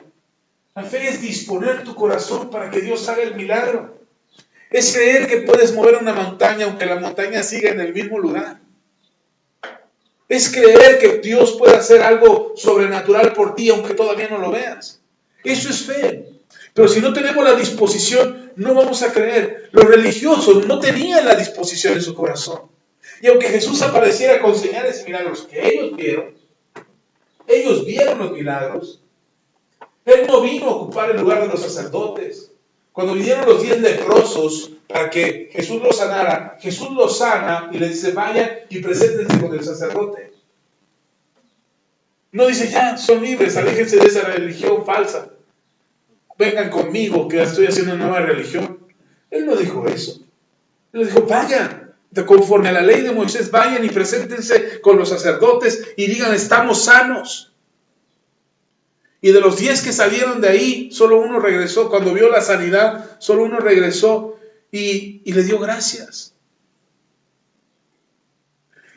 Speaker 2: La fe es disponer tu corazón para que Dios haga el milagro. Es creer que puedes mover una montaña aunque la montaña siga en el mismo lugar. Es creer que Dios puede hacer algo sobrenatural por ti aunque todavía no lo veas. Eso es fe. Pero si no tenemos la disposición, no vamos a creer. Los religiosos no tenían la disposición en su corazón. Y aunque Jesús apareciera con señales y milagros que ellos vieron los milagros. Él no vino a ocupar el lugar de los sacerdotes. Cuando vinieron los 10 leprosos para que Jesús los sanara, Jesús los sana y les dice, vayan y preséntense con el sacerdote. No dice, ya, son libres, aléjense de esa religión falsa. Vengan conmigo, que estoy haciendo una nueva religión. Él no dijo eso. Él les dijo, vayan, conforme a la ley de Moisés, vayan y preséntense con los sacerdotes y digan, estamos sanos. Y de los 10 que salieron de ahí, solo uno regresó. Cuando vio la sanidad, solo uno regresó y le dio gracias.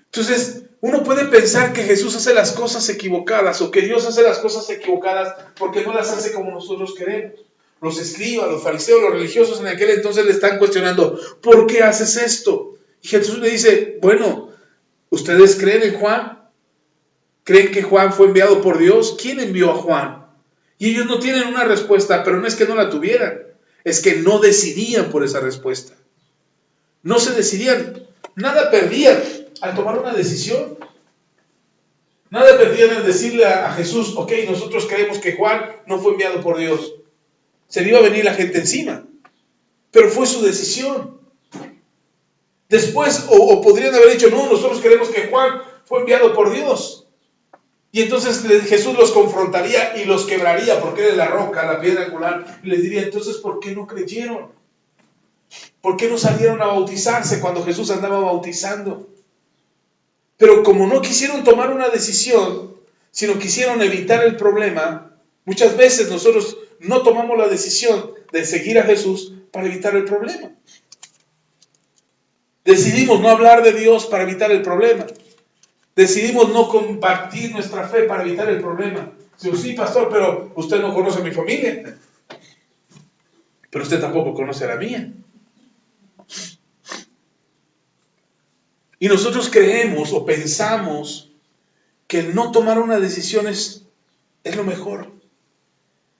Speaker 2: Entonces, uno puede pensar que Jesús hace las cosas equivocadas o que Dios hace las cosas equivocadas porque no las hace como nosotros queremos. Los escribas, los fariseos, los religiosos en aquel entonces le están cuestionando, ¿por qué haces esto? Y Jesús le dice, bueno, ¿ustedes creen en Juan? ¿Creen que Juan fue enviado por Dios? ¿Quién envió a Juan? Y ellos no tienen una respuesta, pero no es que no la tuvieran, es que no decidían por esa respuesta. No se decidían, nada perdían al tomar una decisión. Nada perdían al decirle a Jesús, ok, nosotros creemos que Juan no fue enviado por Dios. Se le iba a venir la gente encima, pero fue su decisión. Después, o podrían haber dicho, no, nosotros creemos que Juan fue enviado por Dios. Y entonces Jesús los confrontaría y los quebraría, porque Él es la roca, la piedra angular. Y les diría, entonces, ¿por qué no creyeron? ¿Por qué no salieron a bautizarse cuando Jesús andaba bautizando? Pero como no quisieron tomar una decisión, sino quisieron evitar el problema, muchas veces nosotros no tomamos la decisión de seguir a Jesús para evitar el problema. Decidimos no hablar de Dios para evitar el problema. Decidimos no compartir nuestra fe para evitar el problema. Sí, pastor, pero usted no conoce a mi familia. Pero usted tampoco conoce a la mía. Y nosotros creemos o pensamos que el no tomar una decisión es lo mejor.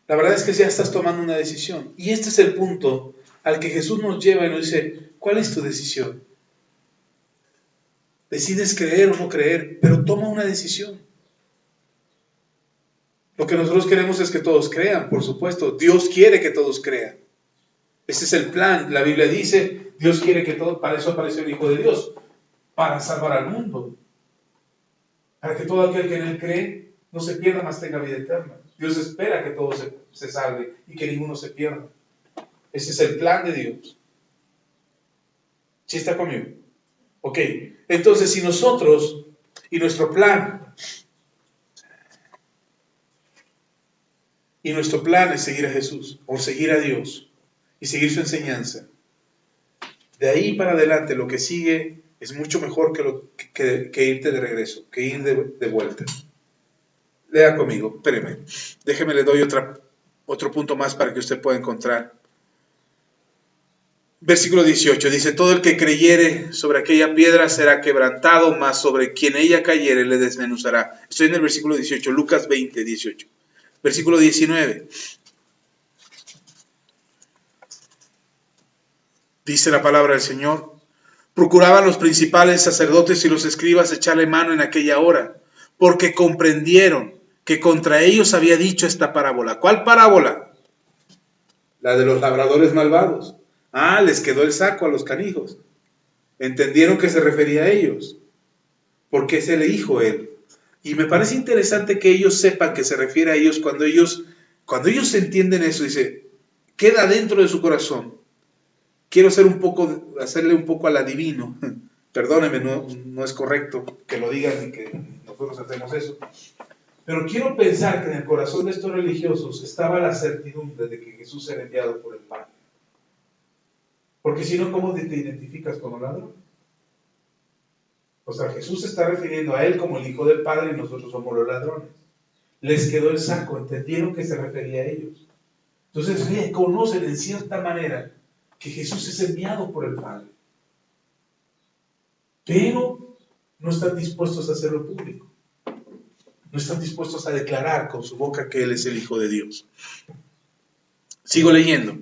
Speaker 2: La verdad es que ya estás tomando una decisión. Y este es el punto al que Jesús nos lleva y nos dice, ¿cuál es tu decisión? Decides creer o no creer, pero toma una decisión. Lo que nosotros queremos es que todos crean, por supuesto. Dios quiere que todos crean. Ese es el plan. La Biblia dice, Dios quiere que todos, para eso apareció el Hijo de Dios, para salvar al mundo. Para que todo aquel que en Él cree no se pierda, mas tenga vida eterna. Dios espera que todo se salve y que ninguno se pierda. Ese es el plan de Dios. ¿Sí está conmigo? Ok. Entonces, si nosotros y nuestro plan es seguir a Jesús o seguir a Dios y seguir su enseñanza, de ahí para adelante lo que sigue es mucho mejor que irte de regreso, que ir de vuelta. Lea conmigo, espéreme, déjeme, le doy otro punto más para que usted pueda encontrar. Versículo 18 dice, todo el que creyere sobre aquella piedra será quebrantado, mas sobre quien ella cayere le desmenuzará. Estoy en el versículo 18, Lucas 20, 18. Versículo 19. Dice la palabra del Señor, procuraban los principales sacerdotes y los escribas echarle mano en aquella hora, porque comprendieron que contra ellos había dicho esta parábola. ¿Cuál parábola? La de los labradores malvados. Les quedó el saco a los canijos. Entendieron que se refería a ellos, porque se le dijo él. Y me parece interesante que ellos sepan que se refiere a ellos cuando ellos entienden eso, dice, queda dentro de su corazón. Quiero hacerle un poco al adivino. Perdónenme, no es correcto que lo digan y que nosotros hacemos eso. Pero quiero pensar que en el corazón de estos religiosos estaba la certidumbre de que Jesús era enviado por el Padre. Porque si no, ¿cómo te identificas como ladrón? O sea, Jesús se está refiriendo a él como el Hijo del Padre y nosotros somos los ladrones. Les quedó el saco, entendieron que se refería a ellos. Entonces reconocen en cierta manera que Jesús es enviado por el Padre. Pero no están dispuestos a hacerlo público. No están dispuestos a declarar con su boca que Él es el Hijo de Dios. Sigo leyendo.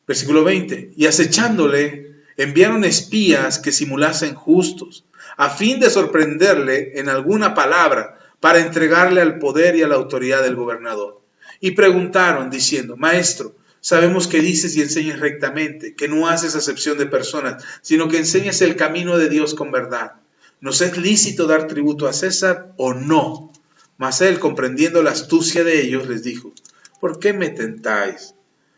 Speaker 2: Versículo 20. Y acechándole, enviaron espías que simulasen justos, a fin de sorprenderle en alguna palabra, para entregarle al poder y a la autoridad del gobernador. Y preguntaron, diciendo, Maestro, sabemos que dices y enseñas rectamente, que no haces acepción de personas, sino que enseñas el camino de Dios con verdad. ¿Nos es lícito dar tributo a César o no? Mas él, comprendiendo la astucia de ellos, les dijo, ¿por qué me tentáis?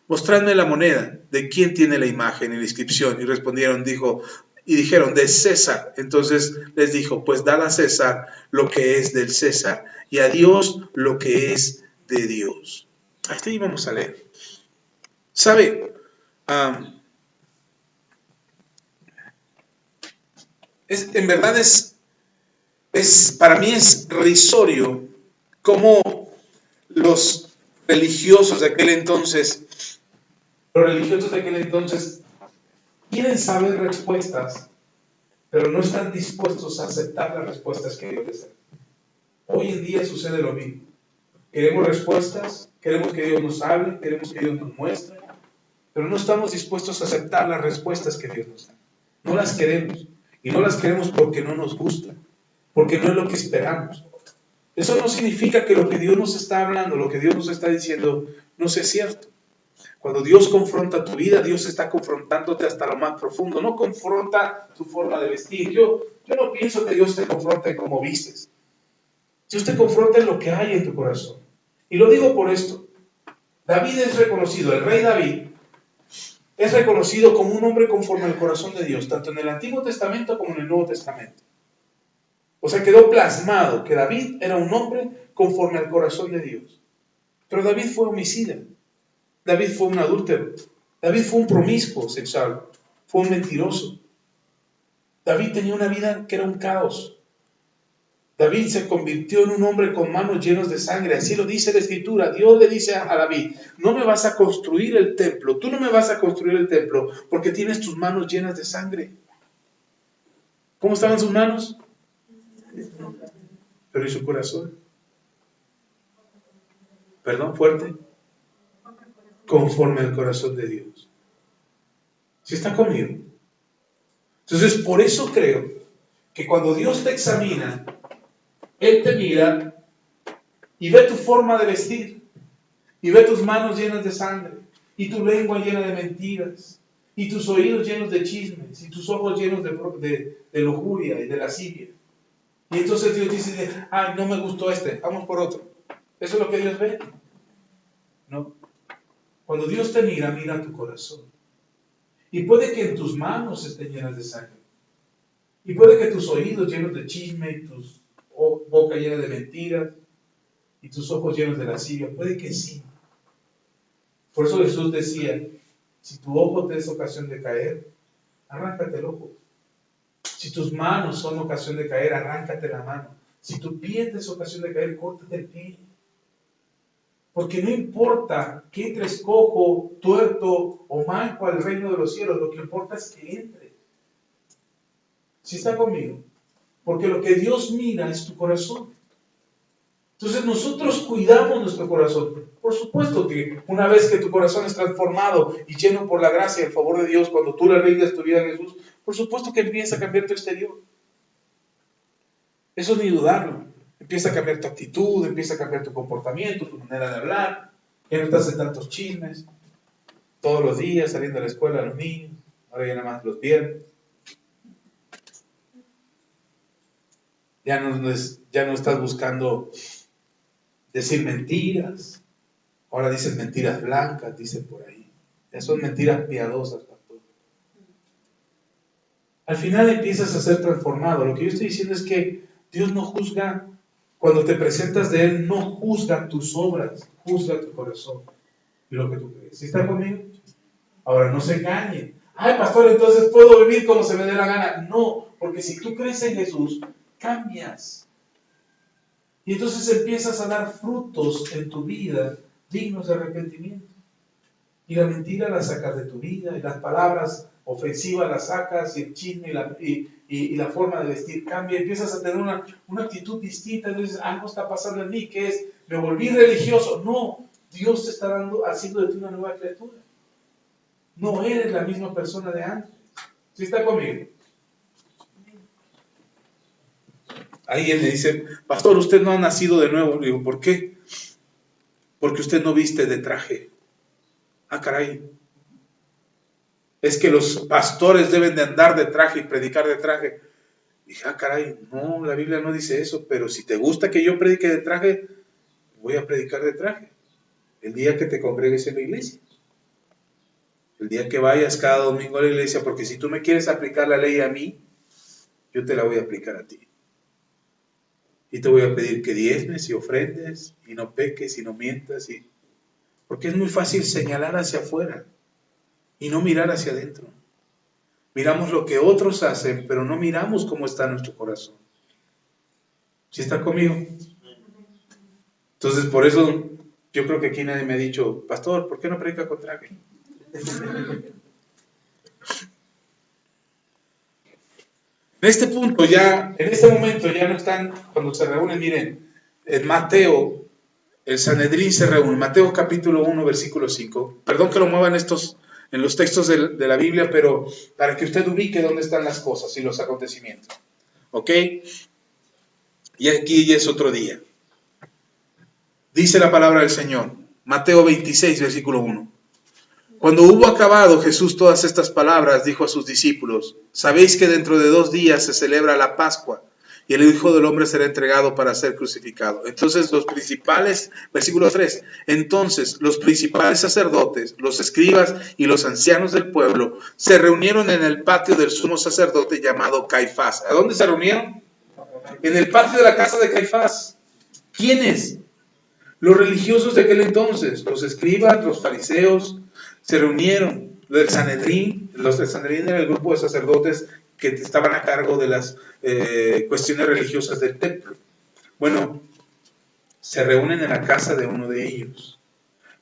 Speaker 2: Mostradme la moneda, ¿de quién tiene la imagen y la inscripción? Y respondieron, dijeron, de César. Entonces les dijo, pues dad a César lo que es del César, y a Dios lo que es de Dios. Hasta ahí vamos a leer. ¿Sabe? En verdad para mí es risorio cómo los religiosos de aquel entonces quieren saber respuestas, pero no están dispuestos a aceptar las respuestas que Dios les da. Hoy en día sucede lo mismo. Queremos respuestas, queremos que Dios nos hable, queremos que Dios nos muestre, pero no estamos dispuestos a aceptar las respuestas que Dios nos da. No las queremos. Y no las queremos porque no nos gusta, porque no es lo que esperamos. Eso no significa que lo que Dios nos está hablando, lo que Dios nos está diciendo, no sea cierto. Cuando Dios confronta tu vida, Dios está confrontándote hasta lo más profundo. No confronta tu forma de vestir. Yo no pienso que Dios te confronte como vistes. Dios te confronta en lo que hay en tu corazón. Y lo digo por esto. David es reconocido, el rey David es reconocido como un hombre conforme al corazón de Dios, tanto en el Antiguo Testamento como en el Nuevo Testamento. O sea, quedó plasmado que David era un hombre conforme al corazón de Dios. Pero David fue homicida. David fue un adúltero. David fue un promiscuo sexual. Fue un mentiroso. David tenía una vida que era un caos. David se convirtió en un hombre con manos llenas de sangre. Así lo dice la Escritura. Dios le dice a David, no me vas a construir el templo. Tú no me vas a construir el templo porque tienes tus manos llenas de sangre. ¿Cómo estaban sus manos? Pero ¿y su corazón? Perdón, fuerte. Conforme al corazón de Dios. ¿Sí está conmigo? Entonces, por eso creo que cuando Dios te examina, Él te mira y ve tu forma de vestir, y ve tus manos llenas de sangre, y tu lengua llena de mentiras, y tus oídos llenos de chismes, y tus ojos llenos de lujuria y de lascivia. Y entonces Dios dice, ay, no me gustó vamos por otro. ¿Eso es lo que Dios ve? No. Cuando Dios te mira, mira tu corazón. Y puede que en tus manos estén llenas de sangre. Y puede que tus oídos llenos de chisme, y tus boca llena de mentiras, y tus ojos llenos de lascivia. Puede que sí. Por eso Jesús decía, si tu ojo te es ocasión de caer, arráncate el ojo. Si tus manos son ocasión de caer, arráncate la mano. Si tu pie te es ocasión de caer, córtate el pie. Porque no importa que entres cojo, tuerto o manco al reino de los cielos, lo que importa es que entres. ¿Sí está conmigo? Porque lo que Dios mira es tu corazón. Entonces nosotros cuidamos nuestro corazón. Por supuesto que una vez que tu corazón es transformado y lleno por la gracia y el favor de Dios, cuando tú le rindes tu vida a Jesús, por supuesto que empieza a cambiar tu exterior. Eso ni dudarlo. Empieza a cambiar tu actitud, empieza a cambiar tu comportamiento, tu manera de hablar. Ya no estás en tantos chismes. Todos los días saliendo a la escuela a los niños. Ahora ya nada más los viernes. Ya no estás buscando decir mentiras. Ahora dicen mentiras blancas, dicen por ahí. Ya son mentiras piadosas, pastor. Al final empiezas a ser transformado. Lo que yo estoy diciendo es que Dios no juzga, cuando te presentas de Él, no juzga tus obras, juzga tu corazón y lo que tú crees. ¿Sí está conmigo? Ahora, no se engañen. Ay, pastor, entonces puedo vivir como se me dé la gana. No, porque si tú crees en Jesús, cambias. Y entonces empiezas a dar frutos en tu vida dignos de arrepentimiento. Y la mentira la sacas de tu vida, y las palabras ofensivas las sacas, y el chisme y la forma de vestir cambia. Empiezas a tener una actitud distinta. Entonces, algo está pasando en mí, que es, me volví religioso. No, Dios te está haciendo de ti una nueva criatura. No eres la misma persona de antes. ¿Sí está conmigo? Alguien me dice, pastor, usted no ha nacido de nuevo. Le digo, ¿por qué? Porque usted no viste de traje. Ah, caray. Es que los pastores deben de andar de traje y predicar de traje. Dije, ah, caray, no, la Biblia no dice eso, pero si te gusta que yo predique de traje, voy a predicar de traje. El día que te congregues en la iglesia. El día que vayas cada domingo a la iglesia, porque si tú me quieres aplicar la ley a mí, yo te la voy a aplicar a ti. Y te voy a pedir que diezmes y ofrendes, y no peques y no mientas. Porque es muy fácil señalar hacia afuera y no mirar hacia adentro. Miramos lo que otros hacen, pero no miramos cómo está nuestro corazón. ¿Sí está conmigo? Entonces, por eso yo creo que aquí nadie me ha dicho, pastor, ¿por qué no predica con traje? En este punto ya, en este momento ya no están, cuando se reúnen, miren, en Mateo, el Sanedrín se reúne, Mateo capítulo 1, versículo 5. Perdón que lo muevan en los textos de la Biblia, pero para que usted ubique dónde están las cosas y los acontecimientos. ¿Ok? Y aquí ya es otro día. Dice la palabra del Señor, Mateo 26, versículo 1. Cuando hubo acabado Jesús todas estas palabras, dijo a sus discípulos, sabéis que dentro de 2 días se celebra la Pascua, y el Hijo del Hombre será entregado para ser crucificado. Entonces los principales, versículo 3, entonces los principales sacerdotes, los escribas y los ancianos del pueblo se reunieron en el patio del sumo sacerdote llamado Caifás. ¿A dónde se reunieron? En el patio de la casa de Caifás. ¿Quiénes? Los religiosos de aquel entonces, los escribas, los fariseos, se reunieron. Los del Sanedrín era el grupo de sacerdotes que estaban a cargo de las cuestiones religiosas del templo. Bueno, se reúnen en la casa de uno de ellos.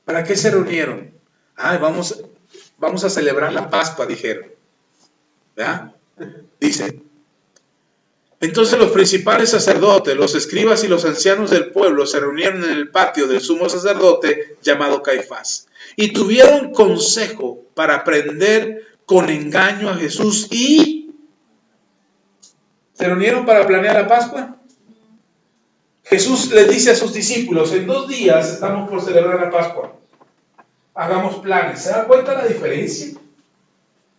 Speaker 2: ¿Para qué se reunieron? Vamos a celebrar la Pascua, dijeron. ¿Verdad? Dice. Entonces los principales sacerdotes, los escribas y los ancianos del pueblo se reunieron en el patio del sumo sacerdote llamado Caifás y tuvieron consejo para prender con engaño a Jesús y se reunieron para planear la Pascua. Jesús les dice a sus discípulos, en 2 días estamos por celebrar la Pascua. Hagamos planes. ¿Se da cuenta la diferencia?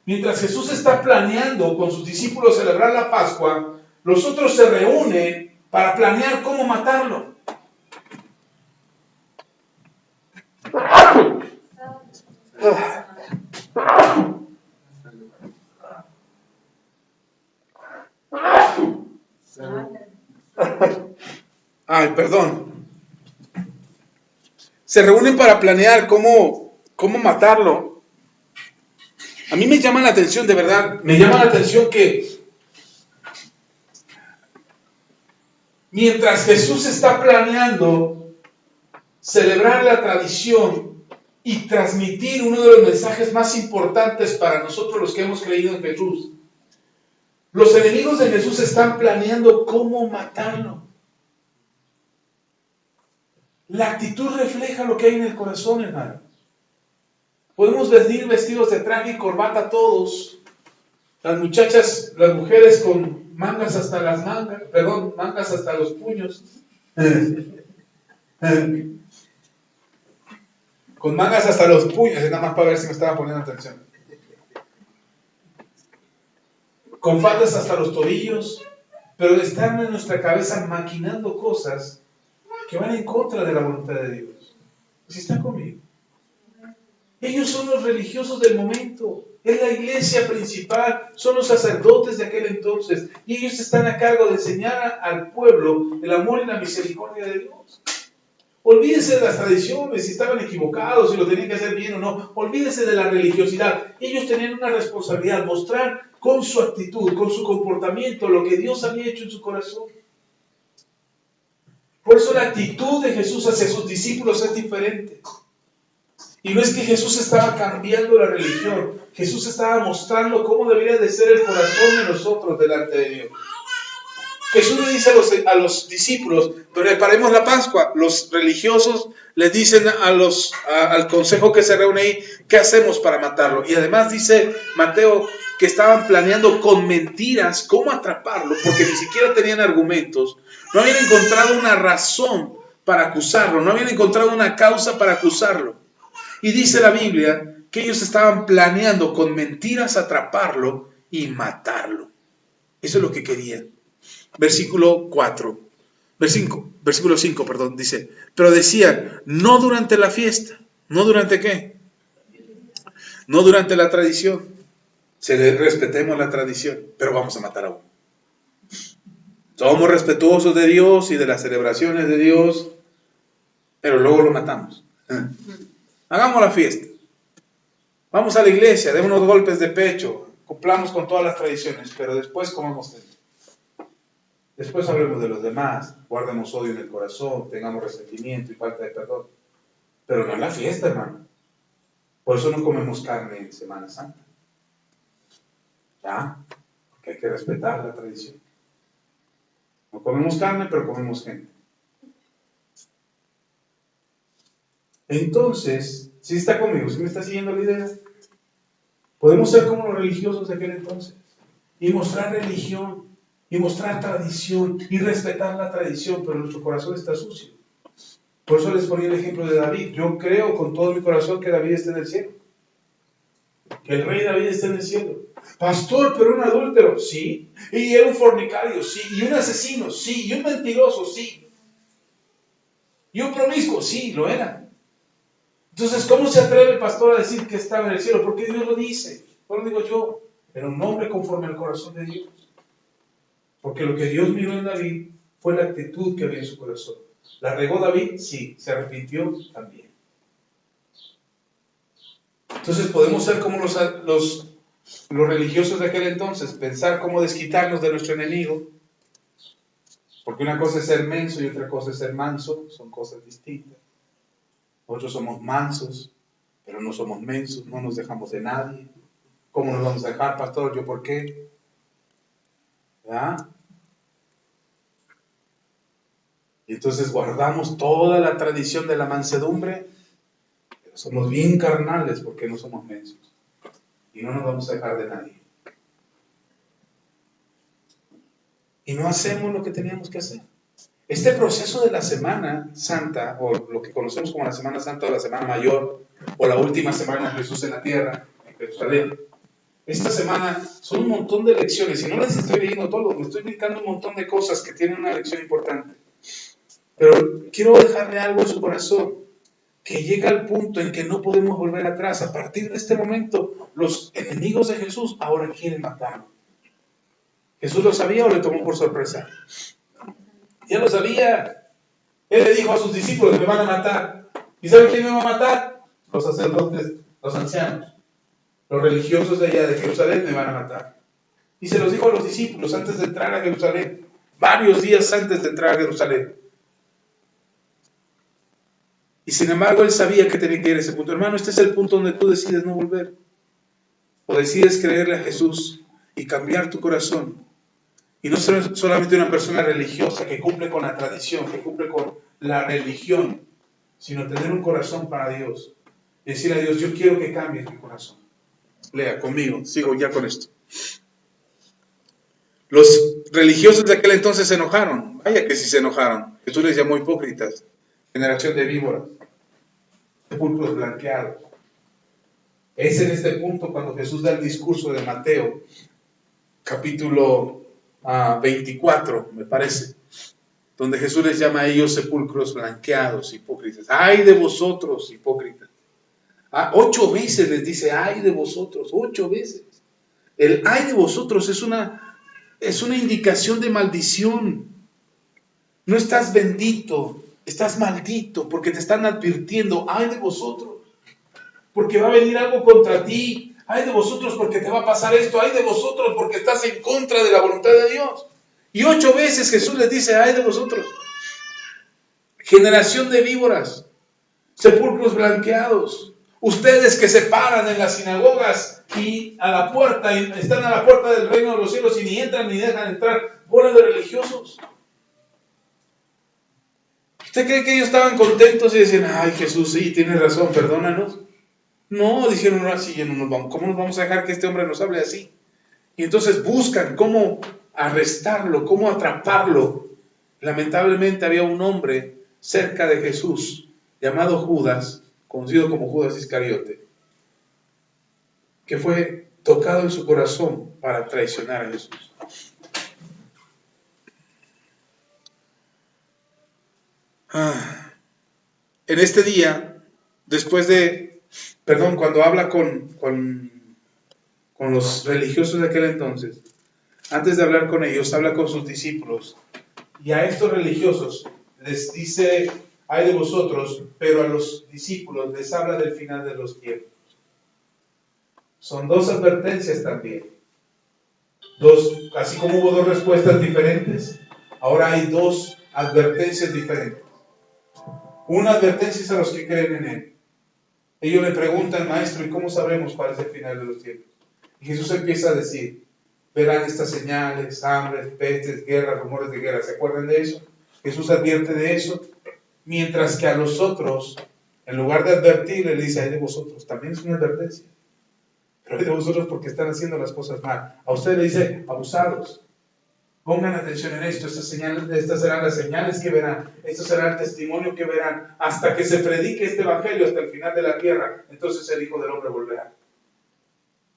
Speaker 2: Mientras Jesús está planeando con sus discípulos celebrar la Pascua, los otros se reúnen para planear cómo matarlo. Ay, perdón. Se reúnen para planear cómo matarlo. A mí me llama la atención, de verdad, me llama la atención que mientras Jesús está planeando celebrar la tradición y transmitir uno de los mensajes más importantes para nosotros los que hemos creído en Jesús, los enemigos de Jesús están planeando cómo matarlo. La actitud refleja lo que hay en el corazón, hermano. Podemos venir vestidos de traje y corbata todos. Las mujeres con mangas hasta las mangas, mangas hasta los puños. Con mangas hasta los puños, nada más para ver si me estaba poniendo atención. Con faldas hasta los tobillos, pero están en nuestra cabeza maquinando cosas que van en contra de la voluntad de Dios. ¿Sí están conmigo? Ellos son los religiosos del momento, es la iglesia principal, son los sacerdotes de aquel entonces, y ellos están a cargo de enseñar al pueblo el amor y la misericordia de Dios. Olvídense de las tradiciones, si estaban equivocados, si lo tenían que hacer bien o no. Olvídense de la religiosidad. Ellos tenían una responsabilidad, mostrar con su actitud, con su comportamiento, lo que Dios había hecho en su corazón. Por eso la actitud de Jesús hacia sus discípulos es diferente. Y no es que Jesús estaba cambiando la religión, Jesús estaba mostrando cómo debería de ser el corazón de nosotros delante de Dios. Jesús le dice a los discípulos, preparemos la Pascua. Los religiosos les dicen al consejo que se reúne ahí, ¿qué hacemos para matarlo? Y además dice Mateo que estaban planeando con mentiras cómo atraparlo, porque ni siquiera tenían argumentos. No habían encontrado una razón para acusarlo, no habían encontrado una causa para acusarlo. Y dice la Biblia que ellos estaban planeando con mentiras atraparlo y matarlo. Eso es lo que querían. Versículo 5, dice, pero decían, no durante la fiesta. ¿No durante qué? No durante la tradición. Respetemos la tradición, pero vamos a matar a uno. Somos respetuosos de Dios y de las celebraciones de Dios, pero luego lo matamos. Hagamos la fiesta. Vamos a la iglesia, demos unos golpes de pecho, cumplamos con todas las tradiciones, pero después comamos esto. Después hablemos de los demás, guardemos odio en el corazón, tengamos resentimiento y falta de perdón. Pero no en la fiesta, hermano. Por eso no comemos carne en Semana Santa. ¿Ya? Porque hay que respetar la tradición. No comemos carne, pero comemos gente. Entonces, ¿sí está conmigo? ¿Sí me está siguiendo la idea? Podemos ser como los religiosos de aquel entonces y mostrar religión y mostrar tradición y respetar la tradición, pero nuestro corazón está sucio. Por eso les ponía el ejemplo de David. Yo creo con todo mi corazón que David está en el cielo, que el rey David está en el cielo, Pastor, pero un adúltero, sí. Y era un fornicario, sí. Y un asesino, sí. Y un mentiroso, sí. Y un promiscuo, sí, lo era. Entonces, ¿cómo se atreve el pastor a decir que estaba en el cielo? Porque Dios lo dice. No lo digo yo. Era un hombre conforme al corazón de Dios. Porque lo que Dios miró en David fue la actitud que había en su corazón. ¿La regó David? Sí. ¿Se arrepintió? También. Entonces podemos ser como los religiosos de aquel entonces, pensar cómo desquitarnos de nuestro enemigo. Porque una cosa es ser menso y otra cosa es ser manso. Son cosas distintas. Nosotros somos mansos, pero no somos mensos. No nos dejamos de nadie. ¿Cómo nos vamos a dejar, pastor? ¿Yo por qué? ¿Verdad? Y entonces guardamos toda la tradición de la mansedumbre, pero somos bien carnales porque no somos mensos. Y no nos vamos a dejar de nadie. Y no hacemos lo que teníamos que hacer. Este proceso de la Semana Santa, o lo que conocemos como la Semana Santa o la Semana Mayor, o la última semana de Jesús en la tierra, en Jerusalén, esta semana son un montón de lecciones, y no les estoy leyendo todo, me estoy indicando un montón de cosas que tienen una lección importante. Pero quiero dejarle algo en su corazón, que llega al punto en que no podemos volver atrás. A partir de este momento, los enemigos de Jesús ahora quieren matarlo. ¿Jesús lo sabía o le tomó por sorpresa? Ya lo sabía. Él le dijo a sus discípulos: me van a matar. ¿Y saben quién me va a matar? Los sacerdotes, los ancianos, los religiosos de allá de Jerusalén me van a matar. Y se los dijo a los discípulos antes de entrar a Jerusalén, varios días antes de entrar a Jerusalén. Y sin embargo, él sabía que tenía que ir a ese punto. Hermano, este es el punto donde tú decides no volver. O decides creerle a Jesús y cambiar tu corazón. Y no ser solamente una persona religiosa que cumple con la tradición, que cumple con la religión, sino tener un corazón para Dios. Y decirle a Dios: yo quiero que cambies mi corazón. Lea conmigo, sigo ya con esto. Los religiosos de aquel entonces se enojaron. Vaya que sí se enojaron. Jesús les llamó hipócritas, generación de víboras, sepulcros blanqueados. Es en este punto cuando Jesús da el discurso de Mateo, capítulo 24, me parece, donde Jesús les llama a ellos sepulcros blanqueados, hipócritas. ¡Ay de vosotros, hipócritas! 8 veces les dice: ¡ay de vosotros! 8 veces. El ¡ay de vosotros! es una indicación de maldición. No estás bendito, estás maldito, porque te están advirtiendo: ¡ay de vosotros! Porque va a venir algo contra ti. ¡Ay de vosotros porque te va a pasar esto! ¡Ay de vosotros porque estás en contra de la voluntad de Dios! Y 8 veces Jesús les dice: ¡ay de vosotros! Generación de víboras, sepulcros blanqueados. Ustedes que se paran en las sinagogas y están a la puerta del reino de los cielos y ni entran ni dejan entrar, bola de religiosos. ¿Usted cree que ellos estaban contentos y decían: ¡ay, Jesús, sí, tienes razón, perdónanos! No, dijeron: no, así ya no nos vamos. ¿Cómo nos vamos a dejar que este hombre nos hable así? Y entonces buscan cómo arrestarlo, cómo atraparlo. Lamentablemente había un hombre cerca de Jesús llamado Judas, conocido como Judas Iscariote, que fue tocado en su corazón para traicionar a Jesús. En este día, cuando habla con los religiosos de aquel entonces, antes de hablar con ellos, habla con sus discípulos. Y a estos religiosos les dice: ¡ay de vosotros! Pero a los discípulos les habla del final de los tiempos. Son 2 advertencias también. Así como hubo 2 respuestas diferentes, ahora hay 2 advertencias diferentes. Una advertencia es a los que creen en Él. Ellos le preguntan: maestro, ¿y cómo sabremos cuál es el final de los tiempos? Y Jesús empieza a decir: verán estas señales, hambres, pestes, guerras, rumores de guerra. ¿Se acuerdan de eso? Jesús advierte de eso. Mientras que a los otros, en lugar de advertir, le dice: ay de vosotros. También es una advertencia. Pero hay de vosotros porque están haciendo las cosas mal. A usted le dice: abusados. Pongan atención en esto. Estas serán las señales que verán. Esto será el testimonio que verán. Hasta que se predique este evangelio hasta el final de la tierra. Entonces el Hijo del Hombre volverá.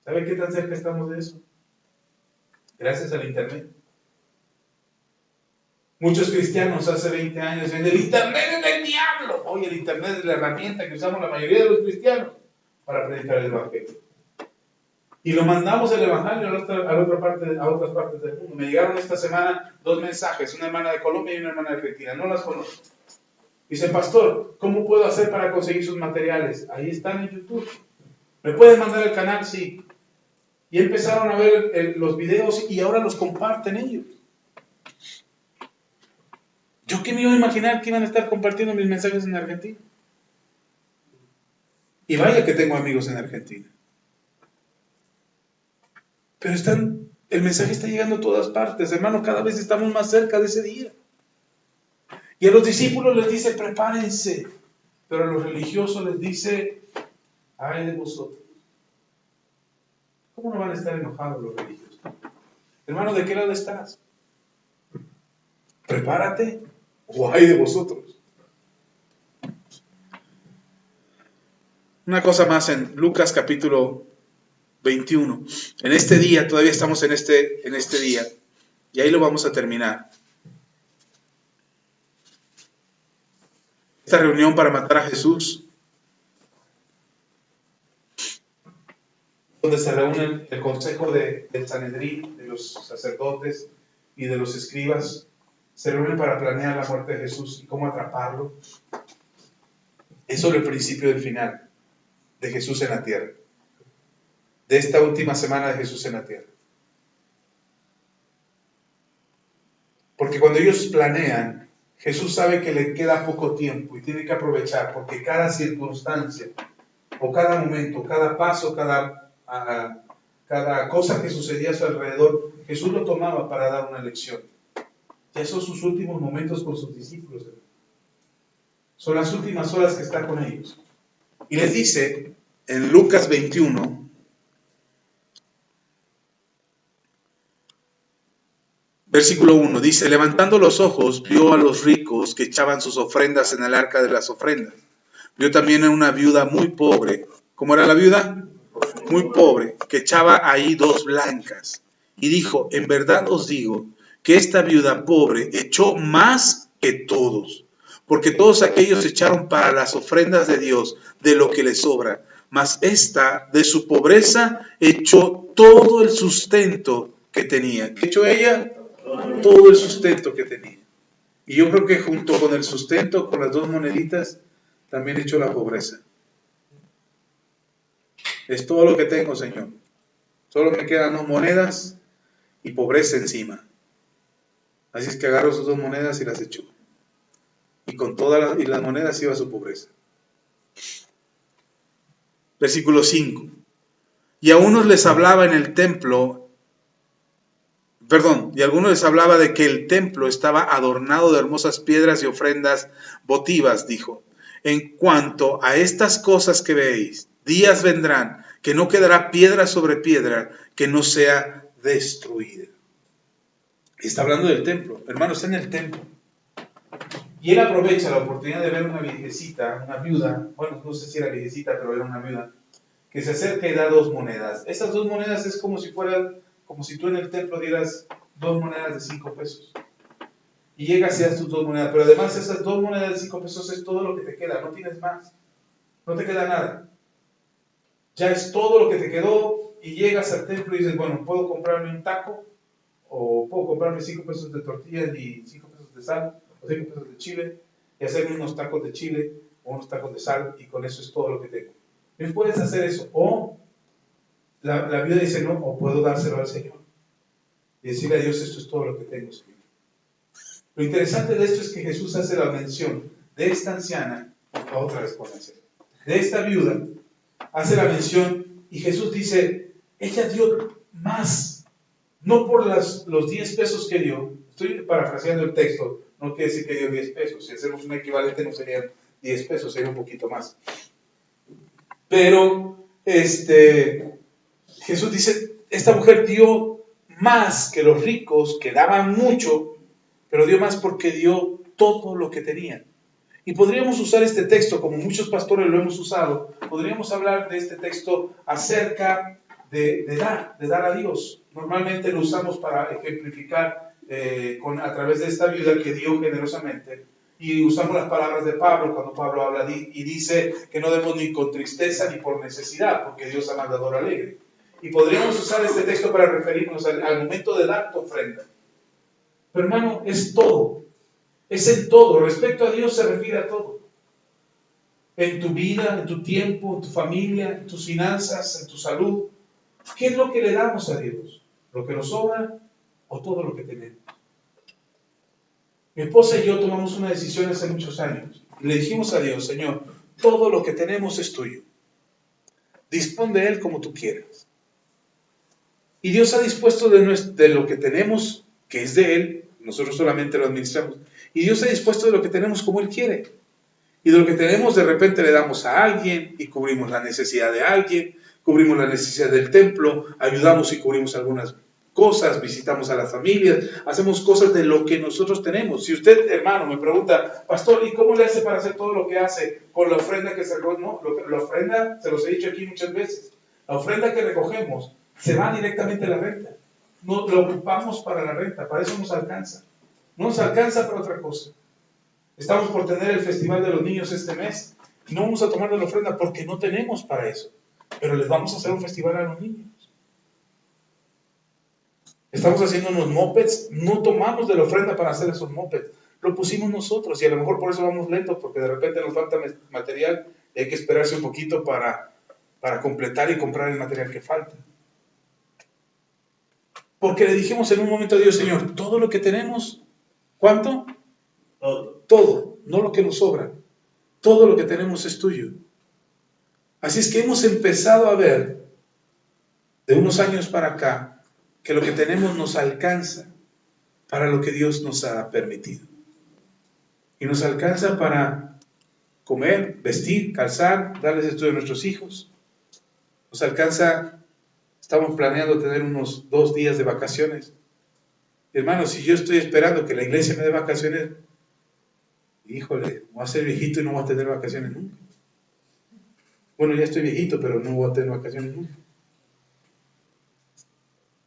Speaker 2: ¿Sabe qué tan cerca estamos de eso? Gracias al Internet. Muchos cristianos hace 20 años decían, el Internet es del diablo. Hoy el Internet es la herramienta que usamos la mayoría de los cristianos para predicar el Evangelio. Y lo mandamos el Evangelio a otras partes del mundo. Me llegaron esta semana 2 mensajes, una hermana de Colombia y una hermana de Argentina. No las conozco. Dice, pastor, ¿cómo puedo hacer para conseguir sus materiales? Ahí están en YouTube. ¿Me pueden mandar el canal? Sí. Y empezaron a ver los videos y ahora los comparten ellos. ¿Yo qué me iba a imaginar que iban a estar compartiendo mis mensajes en Argentina? Y vaya que tengo amigos en Argentina. Pero el mensaje está llegando a todas partes, hermano, cada vez estamos más cerca de ese día. Y a los discípulos les dice, prepárense. Pero a los religiosos les dice, ay de vosotros. ¿Cómo no van a estar enojados los religiosos? Hermano, ¿de qué lado estás? Prepárate, o ay de vosotros. Una cosa más en Lucas capítulo 21. En este día, todavía estamos en este día, y ahí lo vamos a terminar. Esta reunión para matar a Jesús, donde se reúne el consejo del Sanedrín, de los sacerdotes y de los escribas, se reúnen para planear la muerte de Jesús y cómo atraparlo. Es sobre el principio del final de Jesús en la tierra, de esta última semana de Jesús en la tierra. Porque cuando ellos planean, Jesús sabe que le queda poco tiempo y tiene que aprovechar, porque cada circunstancia, o cada momento, cada paso, cada cosa que sucedía a su alrededor, Jesús lo tomaba para dar una lección. Ya son sus últimos momentos con sus discípulos. Son las últimas horas que está con ellos. Y les dice en Lucas 21, versículo 1, dice, levantando los ojos, vio a los ricos que echaban sus ofrendas en el arca de las ofrendas. Vio también a una viuda muy pobre. ¿Cómo era la viuda? Muy pobre, que echaba ahí 2 blancas. Y dijo, en verdad os digo, que esta viuda pobre echó más que todos, porque todos aquellos echaron para las ofrendas de Dios de lo que les sobra, mas esta de su pobreza echó todo el sustento que tenía. ¿Qué echó ella? Todo el sustento que tenía. Y yo creo que junto con el sustento, con las 2 moneditas, también echó la pobreza. Es todo lo que tengo, Señor. Solo me quedan 2 monedas y pobreza encima. Así es que agarró sus 2 monedas y las echó. Y con todas las monedas iba su pobreza. Versículo 5. Y a unos les hablaba en el templo, y a algunos les hablaba de que el templo estaba adornado de hermosas piedras y ofrendas votivas, dijo. En cuanto a estas cosas que veis, días vendrán que no quedará piedra sobre piedra que no sea destruida. Está hablando del templo, hermano, está en el templo. Y él aprovecha la oportunidad de ver una viejecita, una viuda, bueno, no sé si era viejecita, pero era una viuda, que se acerca y da 2 monedas. Esas 2 monedas es como si tú en el templo dieras 2 monedas de 5 pesos. Y llegas y das tus 2 monedas, pero además esas 2 monedas de 5 pesos es todo lo que te queda, no tienes más, no te queda nada. Ya es todo lo que te quedó y llegas al templo y dices, bueno, ¿puedo comprarme un taco? O puedo comprarme 5 pesos de tortillas y 5 pesos de sal, o 5 pesos de chile, y hacerme unos tacos de chile, o unos tacos de sal, y con eso es todo lo que tengo. Bien, puedes hacer eso. O la viuda dice, no, o puedo dárselo al Señor. Y decirle a Dios, esto es todo lo que tengo, Señor. Lo interesante de esto es que Jesús hace la mención de esta anciana, otra vez pónganse, de esta viuda, hace la mención, y Jesús dice, ella dio más. No por los 10 pesos que dio, estoy parafraseando el texto, no quiere decir que dio 10 pesos, si hacemos un equivalente no serían 10 pesos, sería un poquito más. Pero Jesús dice, esta mujer dio más que los ricos, que daban mucho, pero dio más porque dio todo lo que tenía. Y podríamos usar este texto, como muchos pastores lo hemos usado, podríamos hablar de este texto acerca de dar a Dios. Normalmente lo usamos para ejemplificar a través de esta viuda que dio generosamente. Y usamos las palabras de Pablo cuando Pablo habla y dice que no demos ni con tristeza ni por necesidad, porque Dios ama al dador alegre. Y podríamos usar este texto para referirnos al momento de dar tu ofrenda. Pero hermano, es todo. Es en todo. Respecto a Dios se refiere a todo. En tu vida, en tu tiempo, en tu familia, en tus finanzas, en tu salud. ¿Qué es lo que le damos a Dios? ¿Lo que nos sobra o todo lo que tenemos? Mi esposa y yo tomamos una decisión hace muchos años. Le dijimos a Dios, Señor, todo lo que tenemos es tuyo. Dispón de Él como tú quieras. Y Dios ha dispuesto de lo que tenemos, que es de Él, nosotros solamente lo administramos. Y Dios ha dispuesto de lo que tenemos como Él quiere. Y de lo que tenemos de repente le damos a alguien y cubrimos la necesidad de alguien, cubrimos la necesidad del templo, ayudamos y cubrimos algunas cosas, visitamos a las familias, hacemos cosas de lo que nosotros tenemos. Si usted, hermano, me pregunta, pastor, ¿y cómo le hace para hacer todo lo que hace con la ofrenda que se recoge? No, la ofrenda, se los he dicho aquí muchas veces, la ofrenda que recogemos se va directamente a la renta. No lo ocupamos para la renta, para eso nos alcanza. No nos alcanza para otra cosa. Estamos por tener el Festival de los Niños este mes y no vamos a tomar de la ofrenda porque no tenemos para eso. Pero les vamos a hacer un festival a los niños. Estamos haciendo unos mopeds, no tomamos de la ofrenda para hacer esos mopeds. Lo pusimos nosotros y a lo mejor por eso vamos lentos, porque de repente nos falta material y hay que esperarse un poquito para completar y comprar el material que falta. Porque le dijimos en un momento a Dios, Señor, todo lo que tenemos, ¿cuánto? Todo, no lo que nos sobra. Todo lo que tenemos es tuyo. Así es que hemos empezado a ver, de unos años para acá, que lo que tenemos nos alcanza para lo que Dios nos ha permitido. Y nos alcanza para comer, vestir, calzar, darles estudio a nuestros hijos. Nos alcanza, estamos planeando tener unos 2 días de vacaciones. Hermanos, si yo estoy esperando que la iglesia me dé vacaciones, híjole, voy a ser viejito y no voy a tener vacaciones nunca. Bueno, ya estoy viejito, pero no voy a tener vacaciones nunca.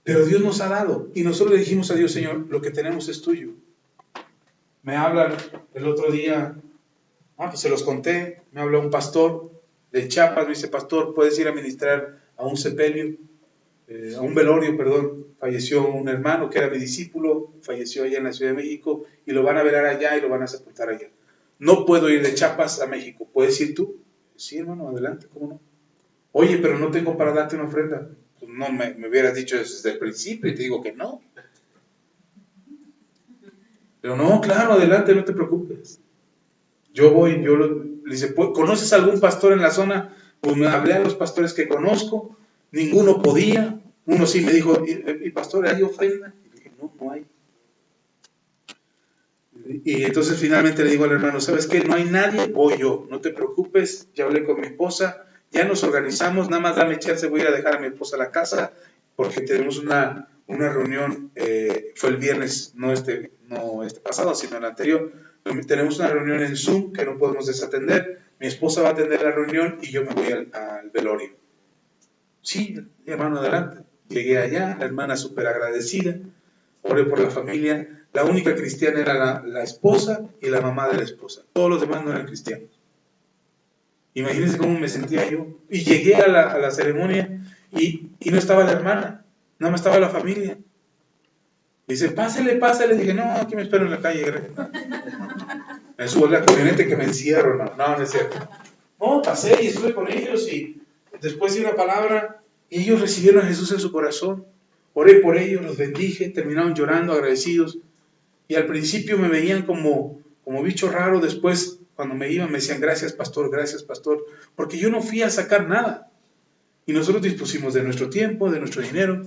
Speaker 2: Pero Dios nos ha dado y nosotros le dijimos a Dios, Señor, lo que tenemos es tuyo. Me hablan el otro día, pues se los conté, me habló un pastor de Chiapas, me dice, pastor, ¿puedes ir a ministrar a un sepelio? A un velorio, perdón. Falleció un hermano que era mi discípulo, falleció allá en la Ciudad de México y lo van a velar allá y lo van a sepultar allá. No puedo ir de Chiapas a México, ¿puedes ir tú? Sí, hermano, adelante, ¿cómo no? Oye, pero no tengo para darte una ofrenda. Pues no me hubieras dicho desde el principio y te digo que no. Pero no, claro, adelante, no te preocupes. Yo voy, le dice, ¿conoces algún pastor en la zona? Pues me hablé a los pastores que conozco, ninguno podía. Uno sí me dijo, ¿y pastor, hay ofrenda? Y dije, no hay. Y entonces finalmente le digo al hermano, ¿sabes qué? No hay nadie, voy yo, no te preocupes, ya hablé con mi esposa, ya nos organizamos, nada más dame chance, voy a ir a dejar a mi esposa a la casa, porque tenemos una reunión, fue el viernes, no este pasado, sino el anterior, tenemos una reunión en Zoom que no podemos desatender, mi esposa va a atender la reunión y yo me voy al velorio. Sí, hermano, adelante. Llegué allá, la hermana súper agradecida, oré por la familia. La única cristiana era la esposa y la mamá de la esposa. Todos los demás no eran cristianos. Imagínense cómo me sentía yo. Y llegué a la ceremonia y no estaba la hermana, nada más estaba la familia. Dice, pásale. Dije, no, aquí me espero en la calle. Me subo a la camioneta que me encierro. No es cierto. No, pasé y estuve con ellos y después di una palabra y ellos recibieron a Jesús en su corazón. Oré por ellos, los bendije, terminaron llorando, agradecidos. Y al principio me veían como bicho raro, después cuando me iban me decían, gracias pastor, porque yo no fui a sacar nada. Y nosotros dispusimos de nuestro tiempo, de nuestro dinero,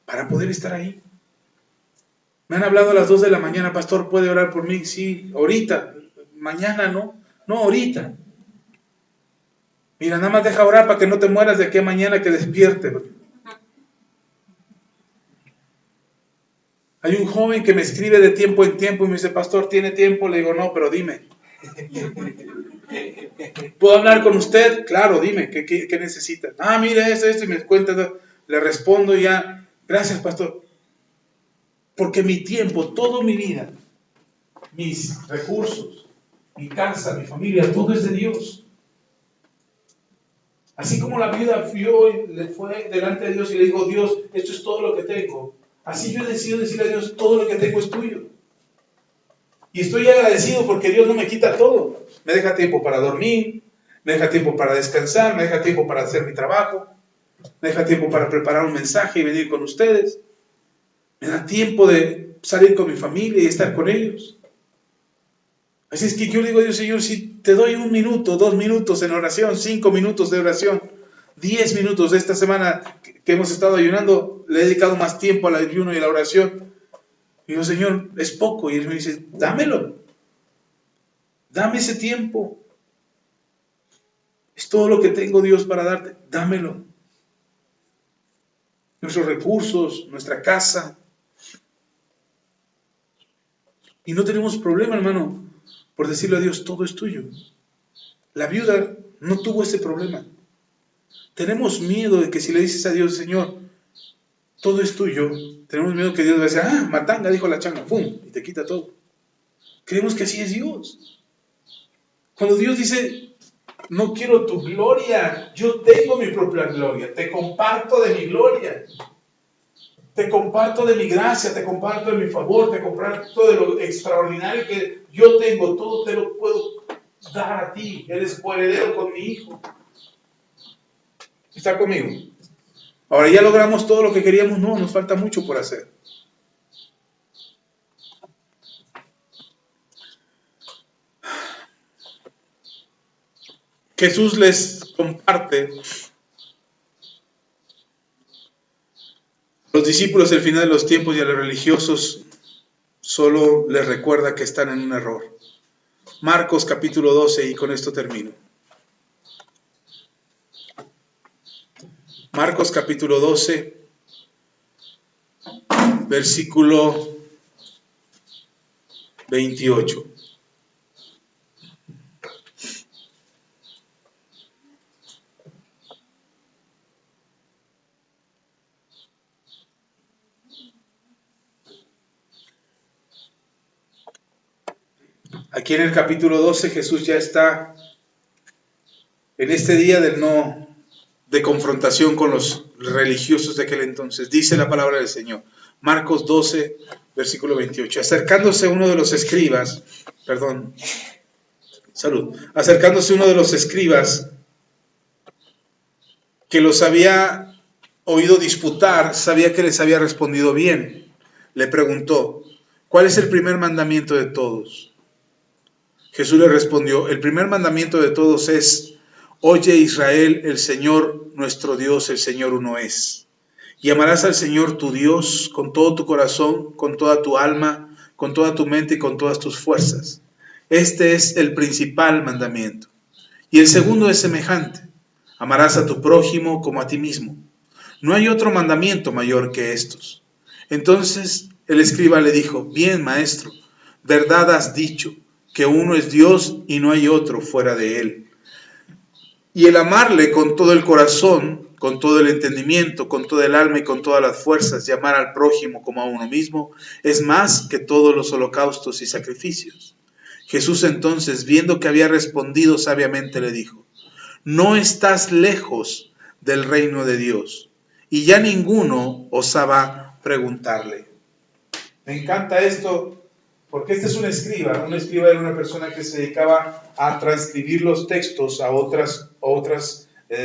Speaker 2: para poder estar ahí. Me han hablado a las 2 de la mañana, pastor, ¿puede orar por mí? Sí, ahorita, mañana no, ahorita. Mira, nada más deja orar para que no te mueras de aquí a mañana que despierte. Hay un joven que me escribe de tiempo en tiempo y me dice, pastor, ¿tiene tiempo? Le digo, no, pero dime. ¿Puedo hablar con usted? Claro, dime, ¿qué necesita? Mire, esto, y me cuenta. le respondo ya, gracias pastor, porque mi tiempo, toda mi vida, mis recursos, mi casa, mi familia, todo es de Dios. Así como la viuda le fue delante de Dios y le dijo, Dios, esto es todo lo que tengo. Así yo decido decirle a Dios, todo lo que tengo es tuyo. Y estoy agradecido porque Dios no me quita todo. Me deja tiempo para dormir, me deja tiempo para descansar, me deja tiempo para hacer mi trabajo, me deja tiempo para preparar un mensaje y venir con ustedes. Me da tiempo de salir con mi familia y estar con ellos. Así es que yo le digo a Dios, Señor, si te doy 1 minuto, 2 minutos en oración, 5 minutos de oración, 10 minutos de esta semana que hemos estado ayunando, le he dedicado más tiempo al ayuno y a la oración. Y digo, Señor, es poco. Y Él me dice, dámelo. Dame ese tiempo. Es todo lo que tengo, Dios, para darte. Dámelo. Nuestros recursos, nuestra casa. Y no tenemos problema, hermano, por decirle a Dios, todo es tuyo. La viuda no tuvo ese problema. Tenemos miedo de que si le dices a Dios, Señor, todo es tuyo, tenemos miedo que Dios va a decir, matanga, dijo la changa, ¡pum!, y te quita todo. Creemos que así es Dios. Cuando Dios dice, no quiero tu gloria, yo tengo mi propia gloria, te comparto de mi gloria, te comparto de mi gracia, te comparto de mi favor, te comparto de lo extraordinario que yo tengo, todo te lo puedo dar a ti, eres coheredero con mi hijo. ¿Está conmigo? Ahora ya logramos todo lo que queríamos, no, nos falta mucho por hacer. Jesús les comparte a los discípulos el final de los tiempos y a los religiosos solo les recuerda que están en un error. Marcos capítulo 12, y con esto termino. Marcos capítulo 12, versículo 28. Aquí en el capítulo 12 Jesús ya está en este día de confrontación con los religiosos de aquel entonces. Dice la palabra del Señor. Marcos 12, versículo 28. Acercándose uno de los escribas que los había oído disputar, sabía que les había respondido bien. Le preguntó, ¿cuál es el primer mandamiento de todos? Jesús le respondió, el primer mandamiento de todos es, oye Israel, el Señor nuestro Dios, el Señor uno es. Y amarás al Señor tu Dios con todo tu corazón, con toda tu alma, con toda tu mente y con todas tus fuerzas. Este es el principal mandamiento. Y el segundo es semejante, amarás a tu prójimo como a ti mismo. No hay otro mandamiento mayor que estos. Entonces el escriba le dijo, bien maestro, verdad has dicho, que uno es Dios y no hay otro fuera de él. Y el amarle con todo el corazón, con todo el entendimiento, con todo el alma y con todas las fuerzas, y amar al prójimo como a uno mismo, es más que todos los holocaustos y sacrificios. Jesús entonces, viendo que había respondido sabiamente, le dijo, no estás lejos del reino de Dios. Y ya ninguno osaba preguntarle. Me encanta esto, porque este es un escriba. Un escriba era una persona que se dedicaba a transcribir los textos a otras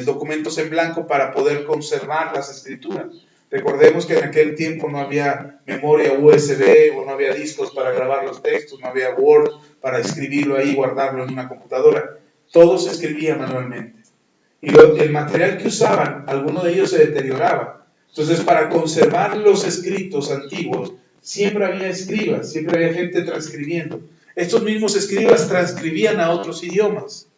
Speaker 2: documentos en blanco para poder conservar las escrituras. Recordemos que en aquel tiempo no había memoria USB o no había discos para grabar los textos, no había Word para escribirlo ahí y guardarlo en una computadora. Todo se escribía manualmente. Y el material que usaban, alguno de ellos se deterioraba. Entonces, para conservar los escritos antiguos, siempre había escribas, siempre había gente transcribiendo. Estos mismos escribas transcribían a otros idiomas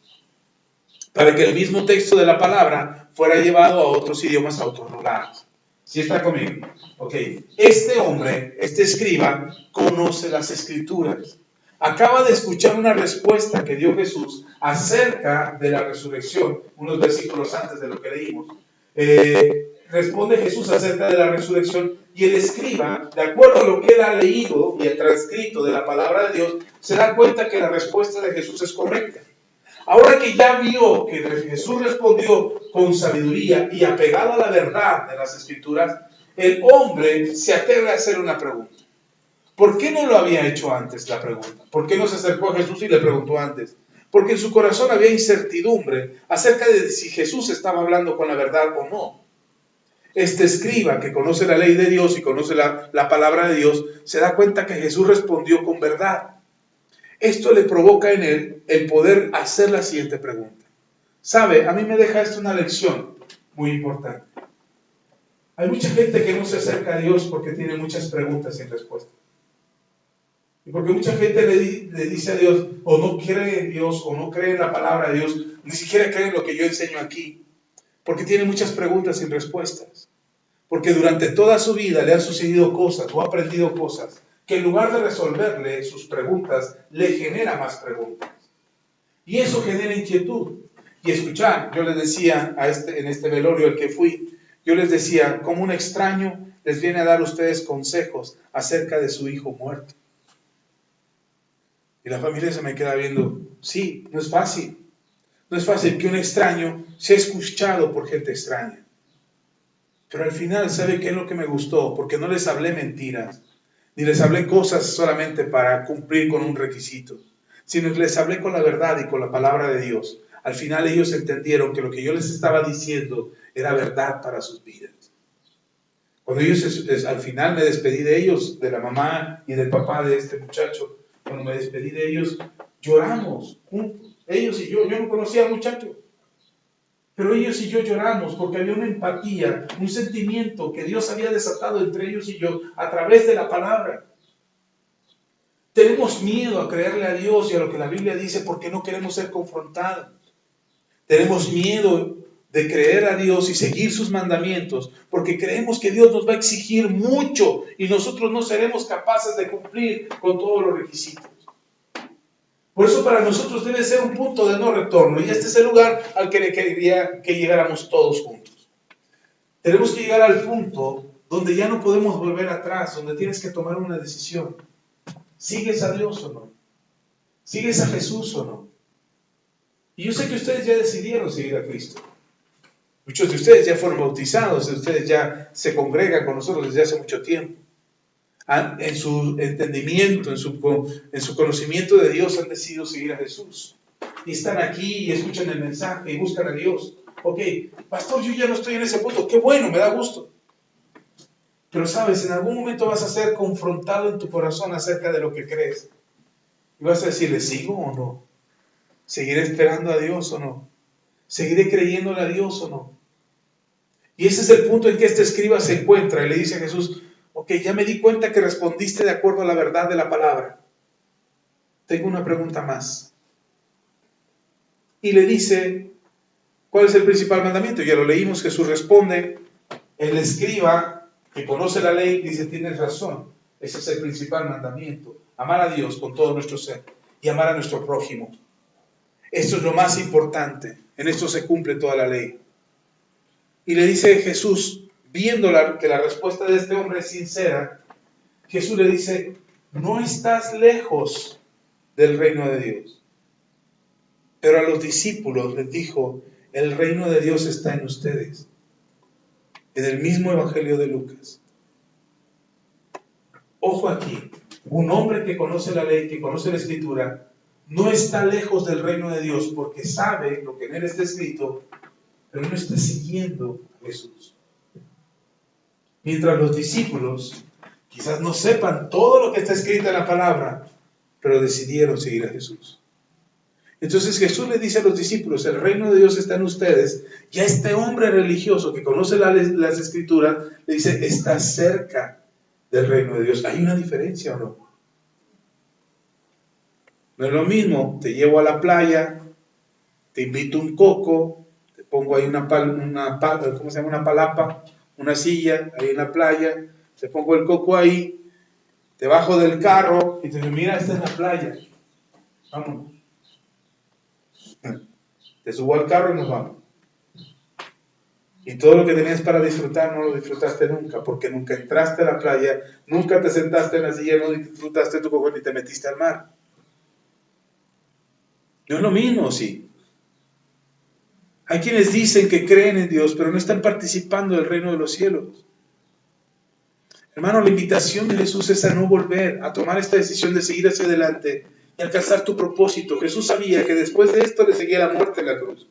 Speaker 2: para que el mismo texto de la palabra fuera llevado a otros idiomas, a otros lugares. ¿Sí está conmigo? Ok. Este hombre, este escriba, conoce las escrituras. Acaba de escuchar una respuesta que dio Jesús acerca de la resurrección, unos versículos antes de lo que leímos. responde Jesús acerca de la resurrección, y el escriba, de acuerdo a lo que él ha leído y el transcrito de la palabra de Dios, se da cuenta que la respuesta de Jesús es correcta. Ahora que ya vio que Jesús respondió con sabiduría y apegado a la verdad de las Escrituras, el hombre se atreve a hacer una pregunta. ¿Por qué no lo había hecho antes la pregunta? ¿Por qué no se acercó a Jesús y le preguntó antes? Porque en su corazón había incertidumbre acerca de si Jesús estaba hablando con la verdad o no. Este escriba que conoce la ley de Dios y conoce la palabra de Dios, se da cuenta que Jesús respondió con verdad. Esto le provoca en él el poder hacer la siguiente pregunta. ¿Sabe? A mí me deja esto una lección muy importante. Hay mucha gente que no se acerca a Dios porque tiene muchas preguntas sin respuesta. Y porque mucha gente le dice a Dios, o no cree en Dios, o no cree en la palabra de Dios, ni siquiera cree en lo que yo enseño aquí, porque tiene muchas preguntas sin respuestas. Porque durante toda su vida le han sucedido cosas, o ha aprendido cosas, que en lugar de resolverle sus preguntas, le genera más preguntas. Y eso genera inquietud. Y escuchar, yo les decía en este velorio al que fui, yo les decía, como un extraño les viene a dar a ustedes consejos acerca de su hijo muerto. Y la familia se me queda viendo, sí, no es fácil. No es fácil que un extraño sea escuchado por gente extraña. Pero al final, ¿sabe qué es lo que me gustó? Porque no les hablé mentiras, ni les hablé cosas solamente para cumplir con un requisito, sino que les hablé con la verdad y con la palabra de Dios. Al final ellos entendieron que lo que yo les estaba diciendo era verdad para sus vidas. Cuando ellos, al final me despedí de ellos, de la mamá y del papá de este muchacho, cuando me despedí de ellos, lloramos juntos, ellos y yo no conocía al muchacho, pero ellos y yo lloramos porque había una empatía, un sentimiento que Dios había desatado entre ellos y yo a través de la palabra. Tenemos miedo a creerle a Dios y a lo que la Biblia dice porque no queremos ser confrontados. Tenemos miedo de creer a Dios y seguir sus mandamientos porque creemos que Dios nos va a exigir mucho y nosotros no seremos capaces de cumplir con todos los requisitos. Por eso para nosotros debe ser un punto de no retorno y este es el lugar al que le quería que llegáramos todos juntos. Tenemos que llegar al punto donde ya no podemos volver atrás, donde tienes que tomar una decisión. ¿Sigues a Dios o no? ¿Sigues a Jesús o no? Y yo sé que ustedes ya decidieron seguir a Cristo. Muchos de ustedes ya fueron bautizados, ustedes ya se congregan con nosotros desde hace mucho tiempo. En su entendimiento, en su conocimiento de Dios han decidido seguir a Jesús. Y están aquí y escuchan el mensaje y buscan a Dios. Ok, pastor, yo ya no estoy en ese punto. Qué bueno, me da gusto. Pero sabes, en algún momento vas a ser confrontado en tu corazón acerca de lo que crees. Y vas a decirle, ¿sigo o no? ¿Seguiré esperando a Dios o no? ¿Seguiré creyéndole a Dios o no? Y ese es el punto en que este escriba se encuentra y le dice a Jesús, ok, ya me di cuenta que respondiste de acuerdo a la verdad de la palabra. Tengo una pregunta más. Y le dice, ¿cuál es el principal mandamiento? Ya lo leímos, Jesús responde, el escriba que conoce la ley dice, tienes razón, ese es el principal mandamiento, amar a Dios con todo nuestro ser y amar a nuestro prójimo. Esto es lo más importante, en esto se cumple toda la ley. Y le dice Jesús, viendo que la respuesta de este hombre es sincera, Jesús le dice, no estás lejos del reino de Dios. Pero a los discípulos les dijo, el reino de Dios está en ustedes. En el mismo Evangelio de Lucas. Ojo aquí, un hombre que conoce la ley, que conoce la Escritura, no está lejos del reino de Dios porque sabe lo que en él está escrito, pero no está siguiendo a Jesús. Mientras los discípulos quizás no sepan todo lo que está escrito en la palabra, pero decidieron seguir a Jesús. Entonces Jesús le dice a los discípulos, el reino de Dios está en ustedes, y a este hombre religioso que conoce las Escrituras, le dice, está cerca del reino de Dios. ¿Hay una diferencia o no? No es lo mismo, te llevo a la playa, te invito un coco, te pongo ahí una palapa, una silla, ahí en la playa, te pongo el coco ahí, te bajo del carro y te digo, mira, esta es la playa, vámonos. Te subo al carro y nos vamos. Y todo lo que tenías para disfrutar no lo disfrutaste nunca, porque nunca entraste a la playa, nunca te sentaste en la silla, no disfrutaste tu coco ni te metiste al mar. No es lo mismo, sí. Hay quienes dicen que creen en Dios, pero no están participando del reino de los cielos. Hermano, la invitación de Jesús es a no volver, a tomar esta decisión de seguir hacia adelante y alcanzar tu propósito. Jesús sabía que después de esto le seguía la muerte en la cruz.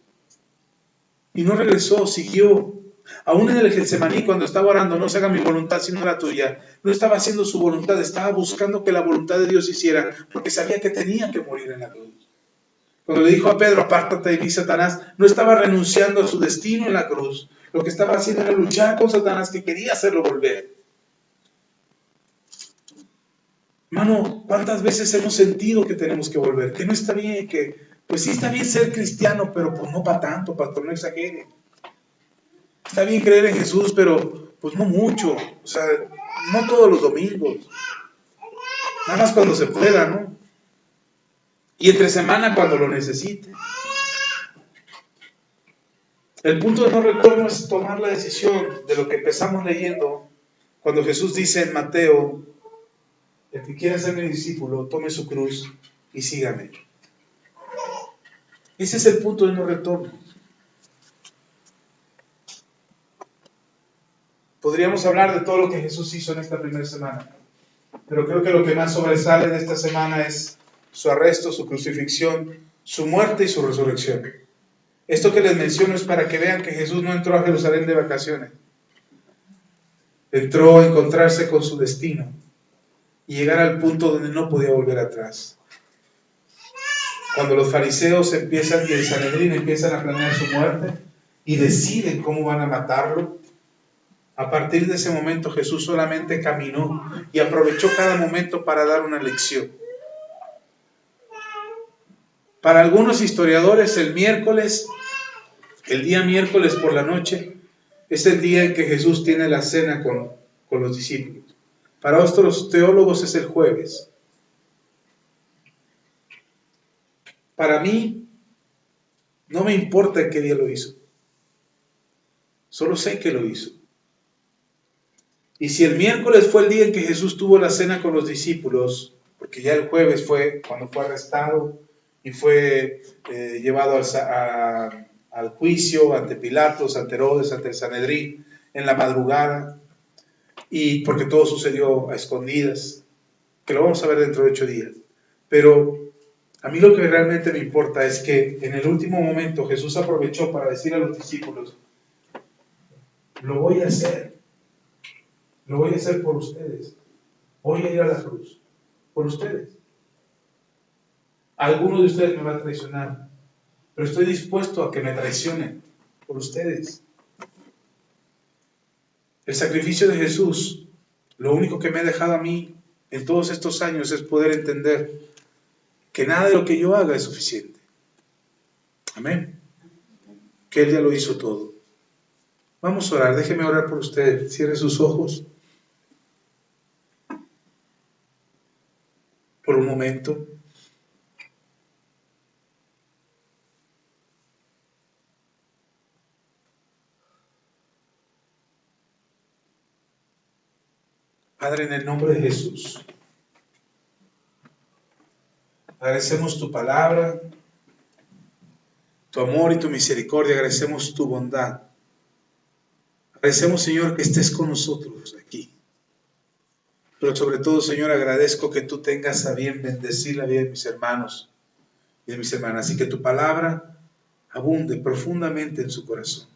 Speaker 2: Y no regresó, siguió. Aún en el Getsemaní, cuando estaba orando, no se haga mi voluntad sino la tuya, no estaba haciendo su voluntad, estaba buscando que la voluntad de Dios hiciera, porque sabía que tenía que morir en la cruz. Cuando le dijo a Pedro, apártate de mí, Satanás, no estaba renunciando a su destino en la cruz. Lo que estaba haciendo era luchar con Satanás, que quería hacerlo volver. Hermano, ¿cuántas veces hemos sentido que tenemos que volver? Que no está bien, que pues sí está bien ser cristiano, pero pues no para tanto, pastor, no exagere. Está bien creer en Jesús, pero pues no mucho. O sea, no todos los domingos. Nada más cuando se pueda, ¿no? Y entre semana cuando lo necesite. El punto de no retorno es tomar la decisión de lo que empezamos leyendo cuando Jesús dice en Mateo, el que quiera ser mi discípulo, tome su cruz y sígame. Ese es el punto de no retorno. Podríamos hablar de todo lo que Jesús hizo en esta primera semana, pero creo que lo que más sobresale de esta semana es su arresto, su crucifixión, su muerte y su resurrección. Esto que les menciono es para que vean que Jesús no entró a Jerusalén de vacaciones. Entró a encontrarse con su destino y llegar al punto donde no podía volver atrás. Cuando los fariseos empiezan y el Sanedrín empiezan a planear su muerte y deciden cómo van a matarlo, a partir de ese momento Jesús solamente caminó y aprovechó cada momento para dar una lección. Para algunos historiadores el día miércoles por la noche, es el día en que Jesús tiene la cena con los discípulos. Para otros teólogos es el jueves. Para mí, no me importa en qué día lo hizo. Solo sé que lo hizo. Y si el miércoles fue el día en que Jesús tuvo la cena con los discípulos, porque ya el jueves fue cuando fue arrestado y fue llevado al juicio ante Pilatos, ante Herodes, ante el Sanedrín, en la madrugada, y porque todo sucedió a escondidas, que lo vamos a ver dentro de 8 días. Pero a mí lo que realmente me importa es que en el último momento Jesús aprovechó para decir a los discípulos, lo voy a hacer por ustedes, voy a ir a la cruz, por ustedes. Alguno de ustedes me va a traicionar, pero estoy dispuesto a que me traicionen por ustedes. El sacrificio de Jesús, lo único que me ha dejado a mí en todos estos años es poder entender que nada de lo que yo haga es suficiente. Amén. Que Él ya lo hizo todo. Vamos a orar, déjeme orar por usted. Cierre sus ojos por un momento. Padre, en el nombre de Jesús, agradecemos tu palabra, tu amor y tu misericordia, agradecemos tu bondad. Agradecemos, Señor, que estés con nosotros aquí. Pero sobre todo, Señor, agradezco que tú tengas a bien bendecir la vida de mis hermanos y de mis hermanas, y que tu palabra abunde profundamente en su corazón.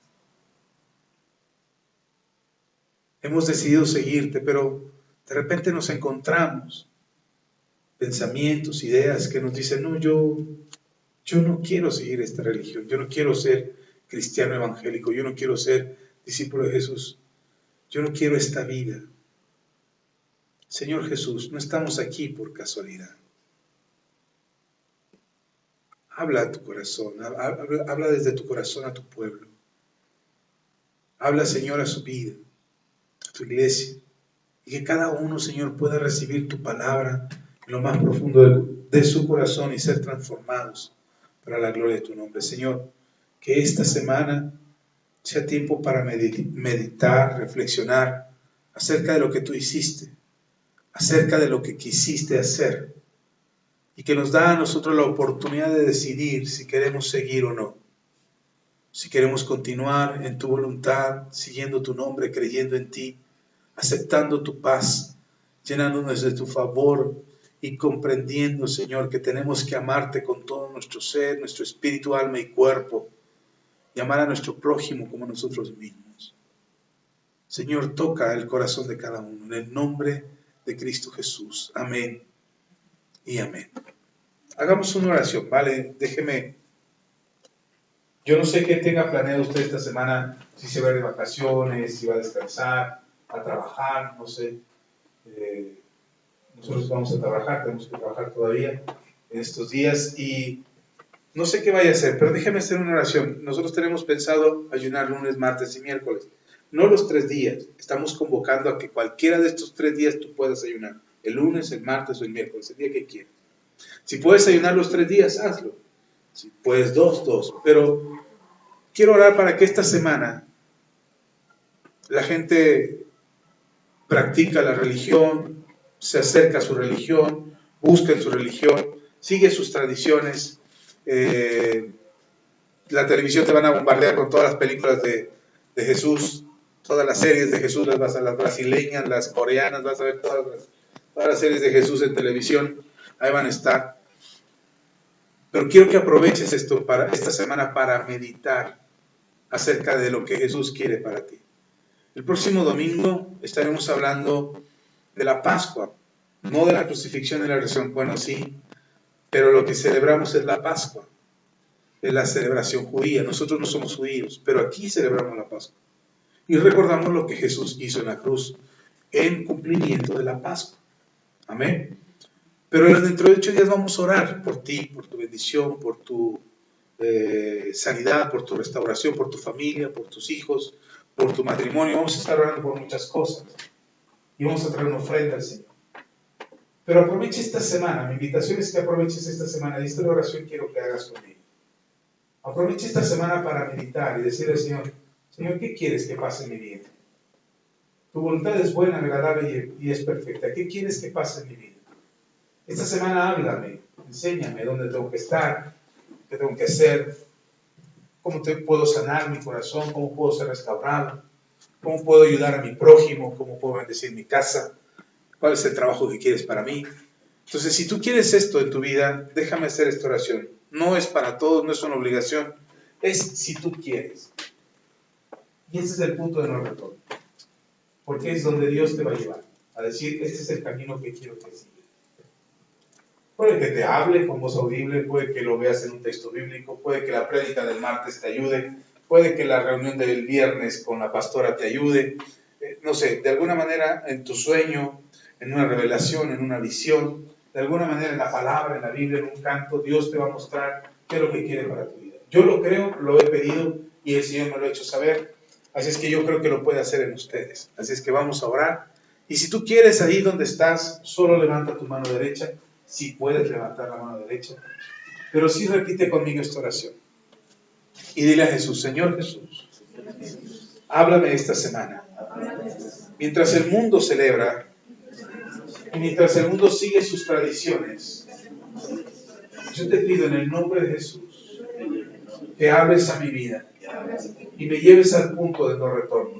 Speaker 2: Hemos decidido seguirte, pero de repente nos encontramos pensamientos, ideas que nos dicen, no, yo no quiero seguir esta religión, yo no quiero ser cristiano evangélico, yo no quiero ser discípulo de Jesús, yo no quiero esta vida. Señor Jesús, no estamos aquí por casualidad. Habla a tu corazón, habla desde tu corazón a tu pueblo. Habla, Señor, a su vida, a tu iglesia, y que cada uno, Señor, pueda recibir tu palabra en lo más profundo de su corazón y ser transformados para la gloria de tu nombre. Señor, que esta semana sea tiempo para meditar, reflexionar acerca de lo que tú hiciste, acerca de lo que quisiste hacer, y que nos da a nosotros la oportunidad de decidir si queremos seguir o no, si queremos continuar en tu voluntad, siguiendo tu nombre, creyendo en ti, aceptando tu paz, llenándonos de tu favor y comprendiendo, Señor, que tenemos que amarte con todo nuestro ser, nuestro espíritu, alma y cuerpo, y amar a nuestro prójimo como nosotros mismos. Señor, toca el corazón de cada uno, en el nombre de Cristo Jesús. Amén y amén. Hagamos una oración, ¿vale? Déjeme. Yo no sé qué tenga planeado usted esta semana, si se va de vacaciones, si va a descansar, a trabajar, no sé. Nosotros vamos a trabajar, tenemos que trabajar todavía en estos días y no sé qué vaya a hacer, pero déjeme hacer una oración. Nosotros tenemos pensado ayunar lunes, martes y miércoles, no los 3 días. Estamos convocando a que cualquiera de estos 3 días tú puedas ayunar, el lunes, el martes o el miércoles, el día que quieras. Si puedes ayunar los 3 días, hazlo. Si puedes 2, pero quiero orar para que esta semana la gente practica la religión, se acerca a su religión, busca en su religión, sigue sus tradiciones. La televisión te van a bombardear con todas las películas de Jesús, todas las series de Jesús, las brasileñas, las coreanas, vas a ver todas las series de Jesús en televisión, ahí van a estar. Pero quiero que aproveches esta semana para meditar acerca de lo que Jesús quiere para ti. El próximo domingo estaremos hablando de la Pascua, no de la crucifixión y la resurrección. Bueno, sí, pero lo que celebramos es la Pascua, es la celebración judía. Nosotros no somos judíos, pero aquí celebramos la Pascua. Y recordamos lo que Jesús hizo en la cruz en cumplimiento de la Pascua. Amén. Pero dentro de 8 días vamos a orar por ti, por tu bendición, por tu sanidad, por tu restauración, por tu familia, por tus hijos, por tu matrimonio. Vamos a estar orando por muchas cosas y vamos a traer una ofrenda al Señor. Pero aproveche esta semana, mi invitación es que aproveches esta semana, y esta oración quiero que hagas conmigo. Aproveche esta semana para meditar y decirle al Señor, Señor, ¿qué quieres que pase en mi vida? Tu voluntad es buena, agradable y es perfecta. ¿Qué quieres que pase en mi vida? Esta semana háblame, enséñame dónde tengo que estar, qué tengo que hacer, cómo puedo sanar mi corazón, cómo puedo ser restaurado, cómo puedo ayudar a mi prójimo, cómo puedo bendecir mi casa, cuál es el trabajo que quieres para mí. Entonces, si tú quieres esto en tu vida, déjame hacer esta oración. No es para todos, no es una obligación, es si tú quieres. Y ese es el punto de no retorno, porque es donde Dios te va a llevar, a decir, este es el camino que quiero que sigas. Puede que te hable con voz audible, puede que lo veas en un texto bíblico, puede que la prédica del martes te ayude, puede que la reunión del viernes con la pastora te ayude, no sé, de alguna manera en tu sueño, en una revelación, en una visión, de alguna manera en la palabra, en la Biblia, en un canto, Dios te va a mostrar qué es lo que quiere para tu vida. Yo lo creo, lo he pedido y el Señor me lo ha hecho saber, así es que yo creo que lo puede hacer en ustedes. Así es que vamos a orar. Y si tú quieres, ahí donde estás, solo levanta tu mano derecha, si puedes levantar la mano derecha, pero sí repite conmigo esta oración. Y dile a Jesús, Señor Jesús, háblame esta semana. Mientras el mundo celebra y mientras el mundo sigue sus tradiciones, yo te pido en el nombre de Jesús que hables a mi vida y me lleves al punto de no retorno.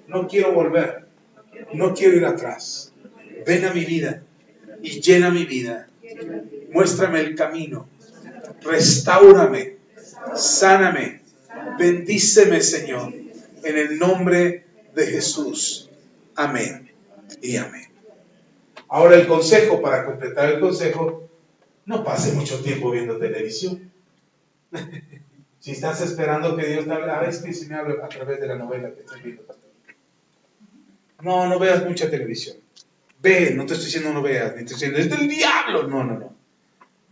Speaker 2: No quiero volver, no quiero ir atrás. Ven a mi vida y llena mi vida. Muéstrame el camino, restáurame, sáname, bendíceme, Señor, en el nombre de Jesús. Amén y amén. Ahora el consejo, para completar el consejo, no pase mucho tiempo viendo televisión. Si estás esperando que Dios te hable, es que si me habla a través de la novela que estoy viendo. No veas mucha televisión. Ve, no te estoy diciendo no veas, ni te estoy diciendo, es del diablo. No.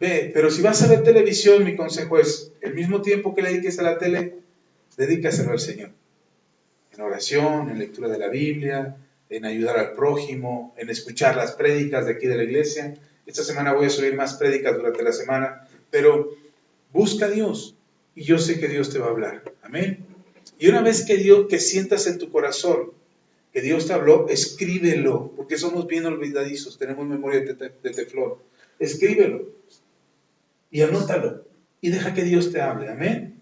Speaker 2: Ve, pero si vas a ver televisión, mi consejo es, el mismo tiempo que le dediques a la tele, dedícaselo al Señor. En oración, en lectura de la Biblia, en ayudar al prójimo, en escuchar las prédicas de aquí de la iglesia. Esta semana voy a subir más prédicas durante la semana, pero busca a Dios y yo sé que Dios te va a hablar. Amén. Y una vez que sientas en tu corazón que Dios te habló, escríbelo, porque somos bien olvidadizos, tenemos memoria de teflón. Escríbelo y anótalo y deja que Dios te hable. Amén.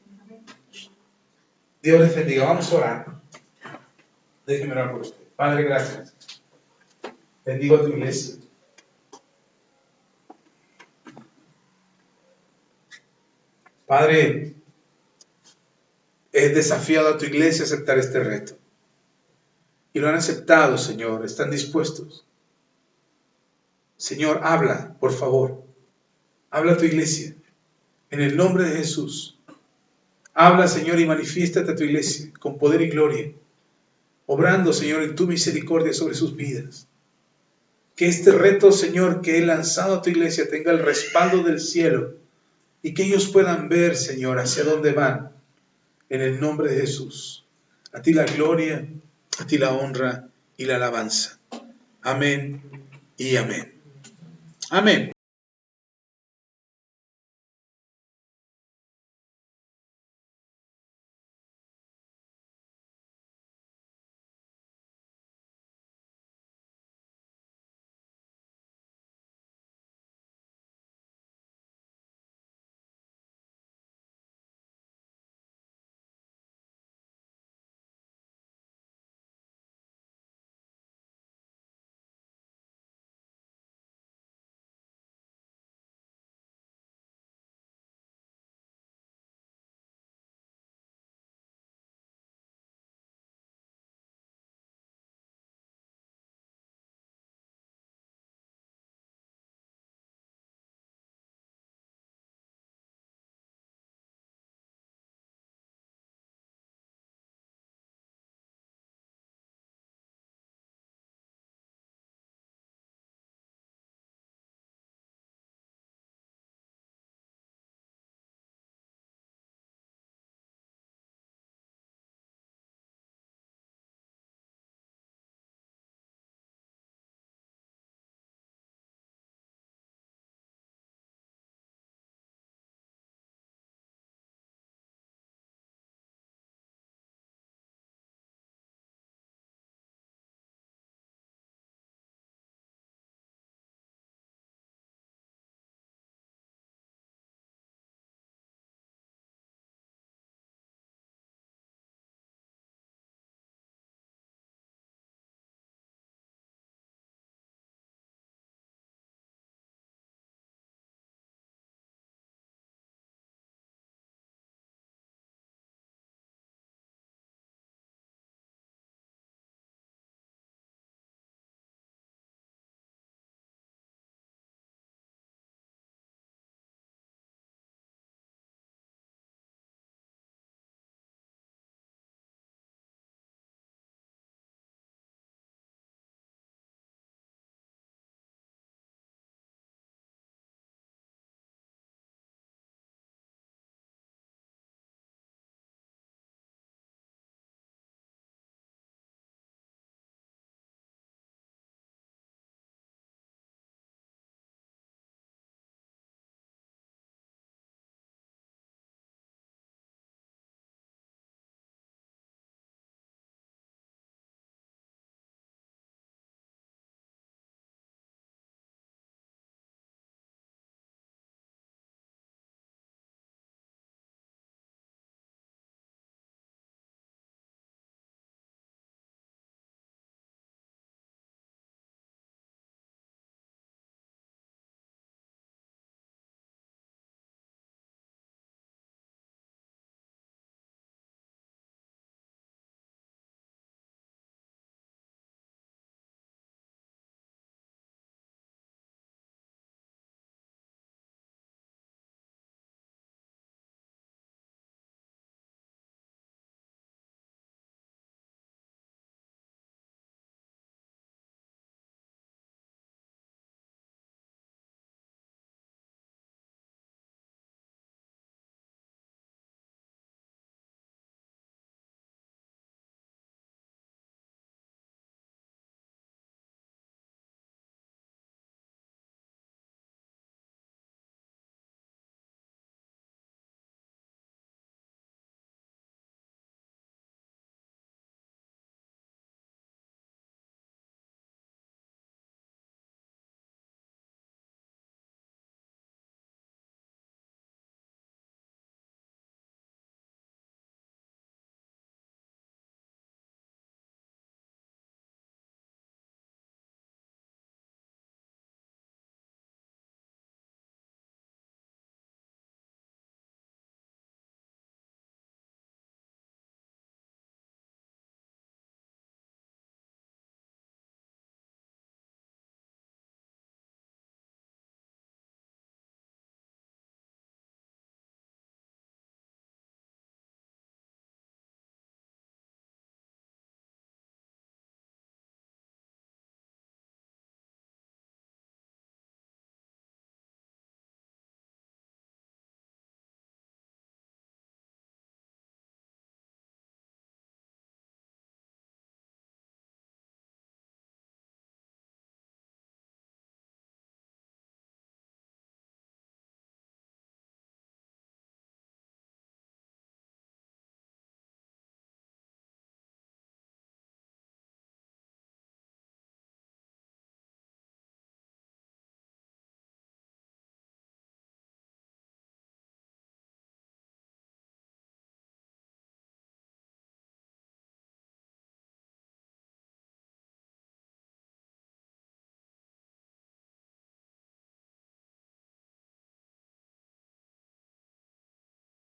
Speaker 2: Dios les bendiga. Vamos a orar. Déjeme orar por usted. Padre, gracias. Bendigo a tu iglesia. Padre, he desafiado a tu iglesia a aceptar este reto. Y lo han aceptado, Señor. Están dispuestos. Señor, habla, por favor. Habla a tu iglesia. En el nombre de Jesús. Habla, Señor, y manifiéstate a tu iglesia con poder y gloria. Obrando, Señor, en tu misericordia sobre sus vidas. Que este reto, Señor, que he lanzado a tu iglesia tenga el respaldo del cielo. Y que ellos puedan ver, Señor, hacia dónde van. En el nombre de Jesús. A ti la gloria, a ti la honra y la alabanza. Amén y amén. Amén.